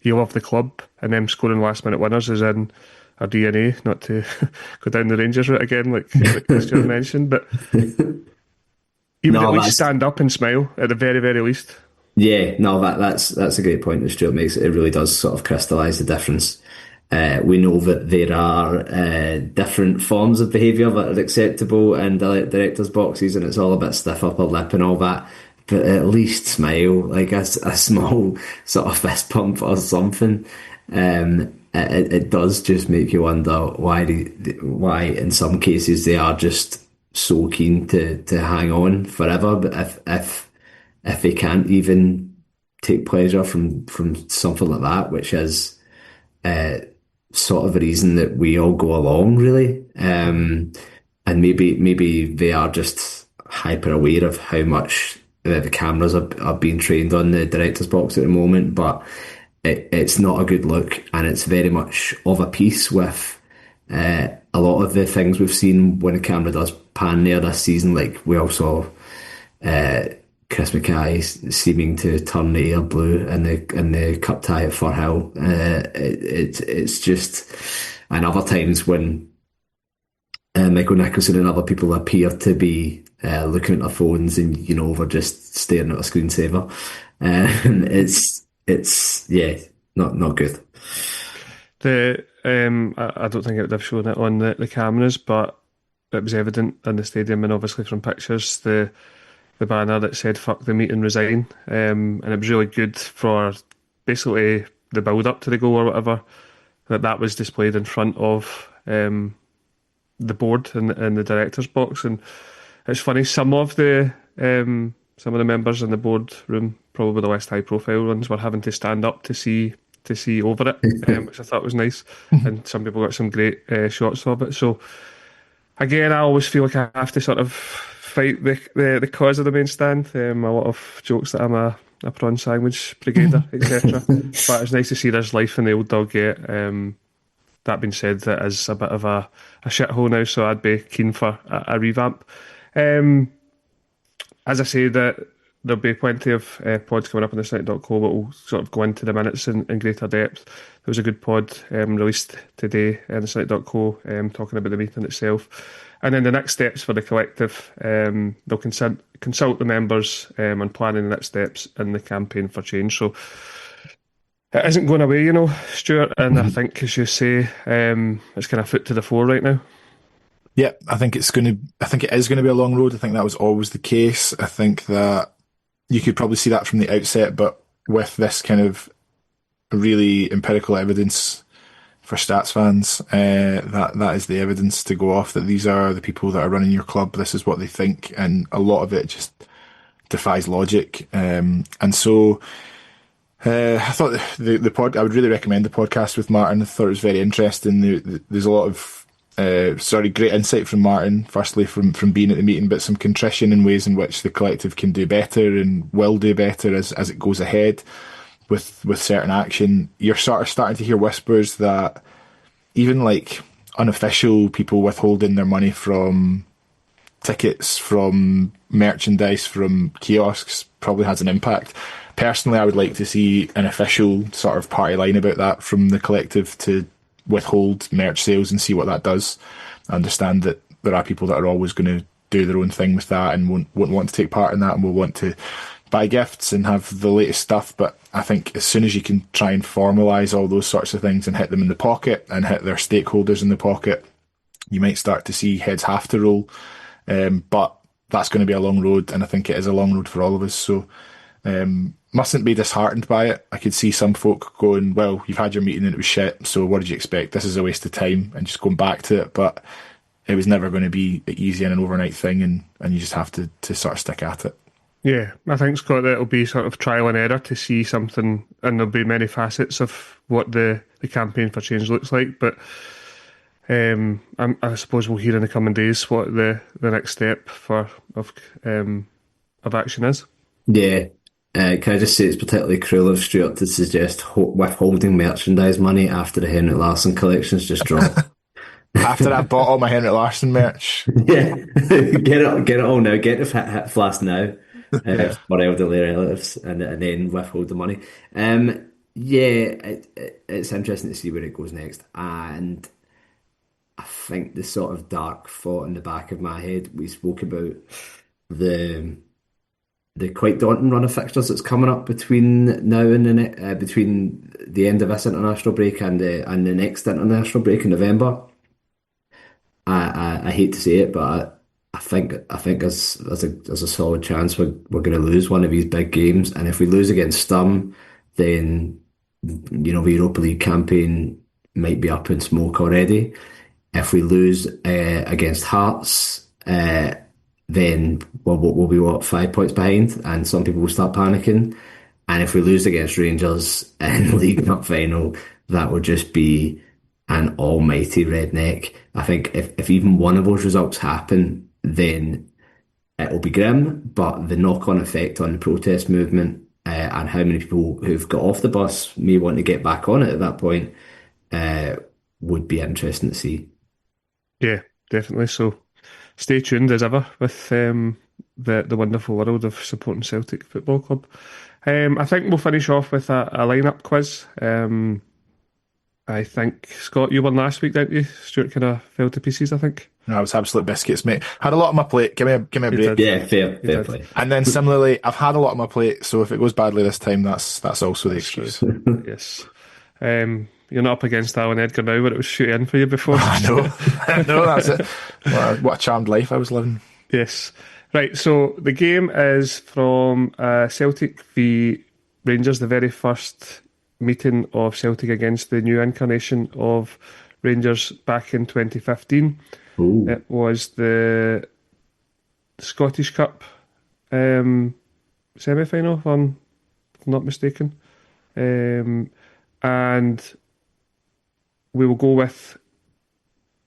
A: you love the club, and them scoring last minute winners is in our DNA. Not to go down the Rangers route again, like Stuart mentioned, but you would at least stand up and smile at the very, very least.
C: Yeah, no, that's a great point that Stuart makes. It really does sort of crystallise the difference. We know that there are different forms of behaviour that are acceptable in directors' boxes, and it's all a bit stiff upper lip and all that. But at least smile, like a small sort of fist pump or something. It does just make you wonder why in some cases they are just so keen to hang on forever. But if they can't even take pleasure from something like that, which is sort of a reason that we all go along, really, and maybe they are just hyper aware of how much the cameras are being trained on the director's box at the moment, but it's not a good look, and it's very much of a piece with a lot of the things we've seen when a camera does pan there this season. Like we all saw Chris Mackay seeming to turn the air blue in the cup tie at Firhill. It's just, and other times when Michael Nicholson and other people appear to be looking at their phones and we're just staring at a screensaver. It's yeah, not good.
A: I don't think it would have shown it on the cameras, but it was evident in the stadium and obviously from pictures, the banner that said "fuck the meeting, resign," and it was really good for basically the build up to the goal or whatever. That was displayed in front of the board in the director's box, and it's funny. Some of the members in the board room, probably the less high profile ones, were having to stand up to see over it, which I thought was nice. And some people got some great shots of it. So again, I always feel like I have to sort of fight the cause of the main stand. A lot of jokes that I'm a prawn sandwich brigader, etc. But it's nice to see there's life in the old dog yet. That being said, that is a bit of a shithole now, so I'd be keen for a revamp. As I say, that there'll be plenty of pods coming up on the Cynic.co that will sort of go into the minutes in greater depth. There was a good pod released today on the Cynic.co talking about the meeting itself. And then the next steps for the collective, they'll consult the members on planning the next steps in the campaign for change. So it isn't going away, Stuart, and I think, as you say, it's kind of foot to the floor right now.
B: Yeah, I think it is going to be a long road. I think that was always the case. I think that you could probably see that from the outset, but with this kind of really empirical evidence for stats fans, that is the evidence to go off, that these are the people that are running your club. This is what they think, and a lot of it just defies logic. And so I thought the pod. I would really recommend the podcast with Martin. I thought it was very interesting. There's a lot of great insight from Martin. Firstly, from being at the meeting, but some contrition in ways in which the collective can do better and will do better as it goes ahead with certain action. You're sort of starting to hear whispers that even like unofficial people withholding their money from tickets, from merchandise, from kiosks probably has an impact. Personally, I would like to see an official sort of party line about that from the collective to withhold merch sales and see what that does. I understand that there are people that are always going to do their own thing with that and won't want to take part in that and will want to buy gifts and have the latest stuff. But I think as soon as you can try and formalise all those sorts of things and hit them in the pocket and hit their stakeholders in the pocket, you might start to see heads have to roll. But that's going to be a long road, and I think it is a long road for all of us. So mustn't be disheartened by it. I could see some folk going, well, you've had your meeting and it was shit, so what did you expect? This is a waste of time, and just going back to it. But it was never going to be easy and an overnight thing, and you just have to sort of stick at it.
A: Yeah, I think, Scott, that it'll be sort of trial and error to see something, and there'll be many facets of what the campaign for change looks like. But I suppose we'll hear in the coming days what the next step of action is.
C: Yeah. Can I just say it's particularly cruel of Stuart to suggest withholding merchandise money after the Henrik Larsson collections just dropped.
B: After I bought all my Henrik Larsson merch.
C: Yeah, get it all now. Get the hit flask now for elderly relatives, and then withhold the money. It's interesting to see where it goes next. And I think the sort of dark thought in the back of my head, we spoke about the quite daunting run of fixtures that's coming up between now and between the end of this international break and the next international break in November. I hate to say it, but I think there's a solid chance we're going to lose one of these big games, and if we lose against Sturm, then the Europa League campaign might be up in smoke already. If we lose against Hearts, then we'll be 5 points behind, and some people will start panicking. And if we lose against Rangers in the League Cup final, that would just be an almighty redneck. I think if even one of those results happen, then it'll be grim, but the knock-on effect on the protest movement and how many people who've got off the bus may want to get back on it at that point uh, would be interesting to see.
A: Yeah, definitely. So stay tuned as ever with the wonderful world of supporting Celtic Football Club. I think we'll finish off with a lineup quiz. I think, Scott, you won last week, didn't you? Stuart kind of fell to pieces, I think.
B: No, it was absolute biscuits, mate. Had a lot on my plate. Give me a
A: You
B: break.
A: did.
C: Yeah, fair
A: did.
C: play.
B: And then similarly, I've had a lot on my plate, so if it goes badly this time, that's also the
A: That's true.
B: excuse.
A: Yes. You're not up against Alan Edgar now, where it was shoot in for you before.
B: I know. No, that's it. What a charmed life I was living.
A: Yes. Right, so the game is from Celtic v Rangers, the very first meeting of Celtic against the new incarnation of Rangers back in 2015.
C: Ooh.
A: It was the Scottish Cup semi-final, if I'm not mistaken. And we will go with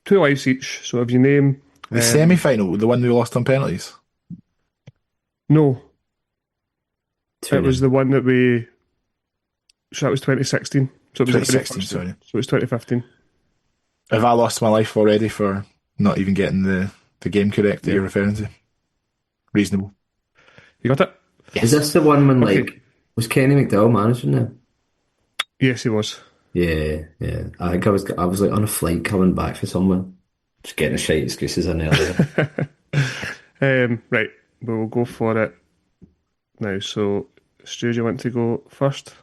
A: 2 lives each. So if you name...
B: The semi-final, the one we lost on penalties.
A: No, it
C: 2-0.
A: was the one that we... So that was 2016. So it was the very
B: 2016,
A: first-
B: sorry.
A: So it was 2015.
B: Have I lost my life already for not even getting the game correct that you're referring to? Reasonable.
A: You got it?
B: Yes.
C: Is this the one when,
A: Okay.
C: like, was Kenny McDowell managing now?
A: Yes, he was.
C: Yeah. I think I was like on a flight coming back for someone. Just getting a shite excuses in earlier.
A: Right, we will go for it now. So, Stu, do you want to go first?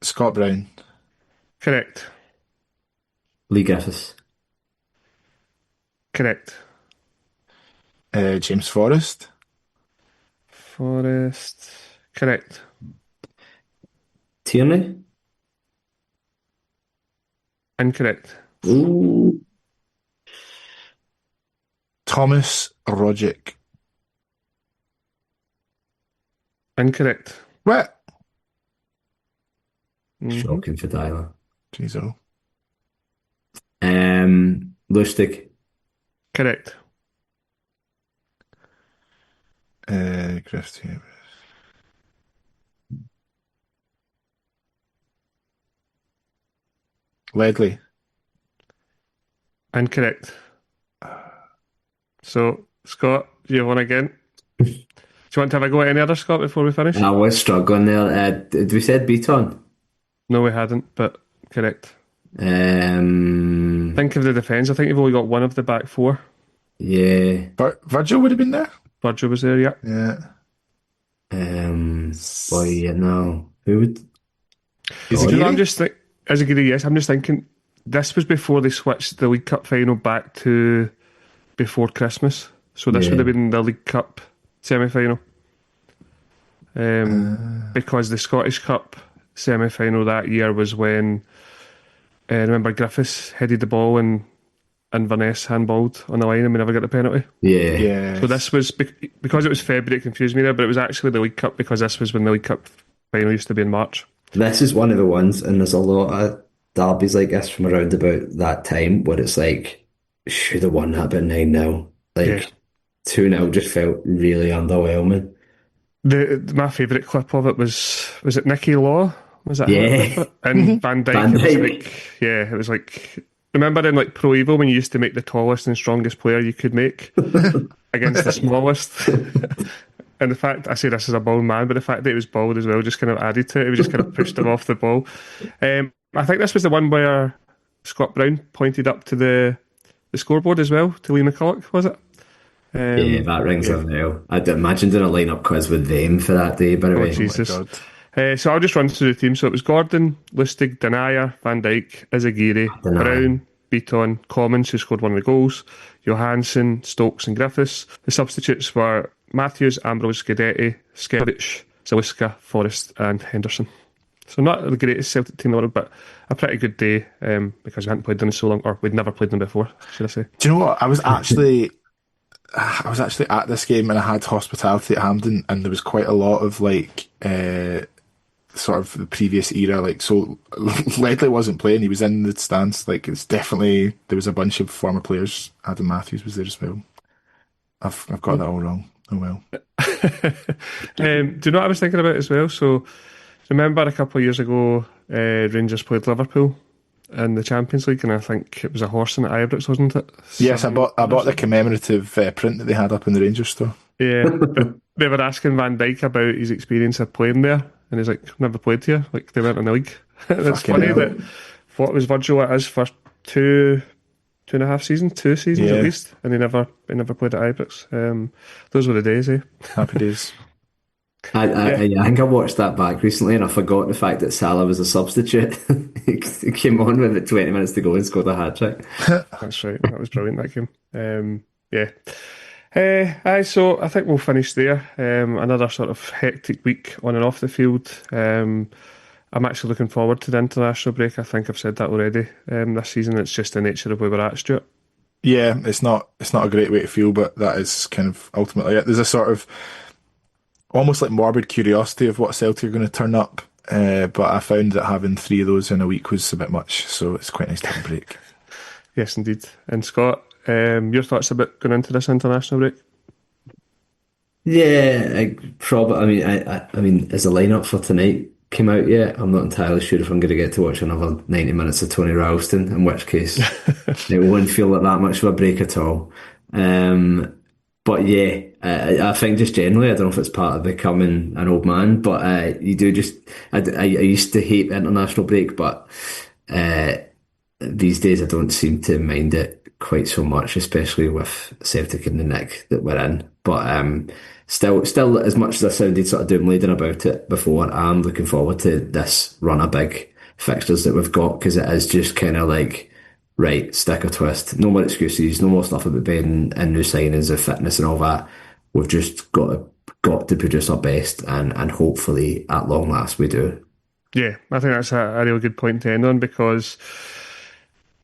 B: Scott Brown.
A: Correct.
C: Lee Griffiths.
A: Correct.
B: James Forrest.
A: Forest. Correct.
C: Tierney.
A: Incorrect.
C: Ooh.
B: Thomas Rogic.
A: Incorrect.
B: What?
C: Shocking for Tyler.
B: Jeez, oh.
C: Lustig.
A: Correct.
B: Griffiths. Ledley.
A: Incorrect. So, Scott, you won again. Do you want to have a go at any other, Scott, before we finish?
C: I was struggling there. Did we said Beaton?
A: No, we hadn't, but correct.
C: Um,
A: Think of the defence. I think you've only got one of the back four.
C: yeah.
B: Virgil would have been there?
A: Virgil was there, yeah.
B: Yeah.
C: Boy, yeah, no. Who would?
B: Is
A: Do you know,
B: it
A: I'm just think as a Geary, yes. I'm just thinking this was before they switched the League Cup final back to before Christmas, so this
C: Yeah.
A: would have been the League Cup semi-final. Because the Scottish Cup semi-final that year was when remember Griffiths headed the ball and Vaness handballed on the line and we never got the penalty.
C: Yeah.
B: Yeah.
A: So this was because it was February, it confused me there, but it was actually the League Cup because this was when the League Cup final used to be in March.
C: This is one of the ones, and there's a lot of derbies like this from around about that time where it's like, should have won that by 9-0. Like,
A: Yeah.
C: 2-0 just felt really underwhelming.
A: My favourite clip of it was it Nicky Law? Was that
C: Yeah.
A: him? And Van Dijk.
C: Van
A: It was
C: Dijk.
A: like, yeah, it was like, remember in like Pro Evo when you used to make the tallest and strongest player you could make against the smallest? And the fact, I say this as a bald man, but the fact that he was bald as well just kind of added to it. It was just kind of pushed him off the ball. I think this was the one where Scott Brown pointed up to the scoreboard as well, to Lee McCulloch, was it?
C: Yeah, that rings a bell. I'd imagine doing a lineup quiz with them for that day, by the way.
A: Jesus.
B: Oh my God.
A: So I'll just run through the team. So it was Gordon, Lustig, Denier, Van Dijk, Izagiri,
C: Denier.
A: Brown, Beaton, Commons, who scored one of the goals, Johansson, Stokes and Griffiths. The substitutes were Matthews, Ambrose, Guidetti, Skevich, Zaliska, Forrest and Henderson. So not the greatest Celtic team in the world, but a pretty good day because we hadn't played them in so long, or we'd never played them before, should I say.
B: Do you know what? I was actually at this game and I had hospitality at Hampden, and there was quite a lot of like sort of the previous era. Like, so Ledley wasn't playing; he was in the stands. Like, it's definitely there was a bunch of former players. Adam Matthews was there as well. I've got that all wrong. Oh well.
A: Do you know what I was thinking about as well? So, remember a couple of years ago, Rangers played Liverpool in the Champions League, and I think it was a horsing at Ibrox, wasn't it?
B: Yes, I bought the commemorative print that they had up in the Rangers store.
A: Yeah, but they were asking Van Dijk about his experience of playing there, and he's like, "Never played here." Like they weren't in the league. It's
B: Fucking
A: funny
B: hell.
A: that what was Virgil at us for two and a half seasons, 2 seasons
B: Yeah.
A: at least, and he never played at Ibrox. Those were the days, eh?
B: Happy days.
C: I think I watched that back recently and I forgot the fact that Salah was a substitute. He came on with about 20 minutes to go and scored a hat-trick.
A: That's right. That was brilliant, that game. Yeah. So I think we'll finish there. Another sort of hectic week on and off the field. I'm actually looking forward to the international break. I think I've said that already this season. It's just the nature of where we're at, Stuart.
B: Yeah, it's not a great way to feel, but that is kind of ultimately it. There's a sort of almost like morbid curiosity of what Celtic are going to turn up. But I found that having 3 of those in a week was a bit much, so it's quite nice to have a break.
A: Yes, indeed. And Scott, your thoughts about going into this international break?
C: Yeah, I mean, is the lineup for tonight came out yet? I'm not entirely sure if I'm going to get to watch another 90 minutes of Tony Ralston, in which case it won't feel like that much of a break at all. But yeah, I think just generally, I don't know if it's part of becoming an old man, but you do just, I used to hate the international break, but these days I don't seem to mind it quite so much, especially with Celtic and the nick that we're in. But still, as much as I sounded sort of doom-laden about it before, I'm looking forward to this run of big fixtures that we've got, because it is just kind of like, right, stick or twist. No more excuses, no more stuff about being in new signings of fitness and all that. We've just got to produce our best, and hopefully at long last we do.
A: Yeah, I think that's a really good point to end on, because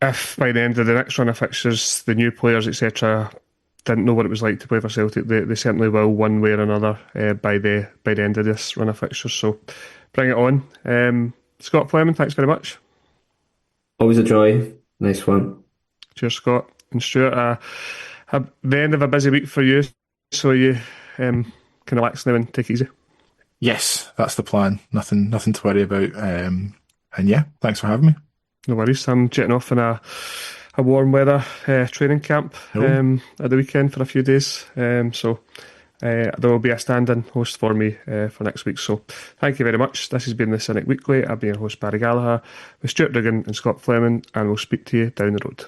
A: if by the end of the next run of fixtures, the new players, etc., didn't know what it was like to play for Celtic, they certainly will, one way or another, by the end of this run of fixtures. So bring it on. Scott Fleming, thanks very much.
C: Always a joy. Nice one.
A: Cheers, Scott. And Stuart, the end of a busy week for you, so you can relax now and take it easy.
B: Yes, that's the plan. Nothing to worry about. And yeah, thanks for having me.
A: No worries. I'm jetting off in a warm weather training camp at the weekend for a few days. So there will be a stand-in host for me for next week. So thank you very much. This has been the Cynic Weekly. I've been your host, Barry Gallagher, with Stuart Duggan and Scott Fleming, and we'll speak to you down the road.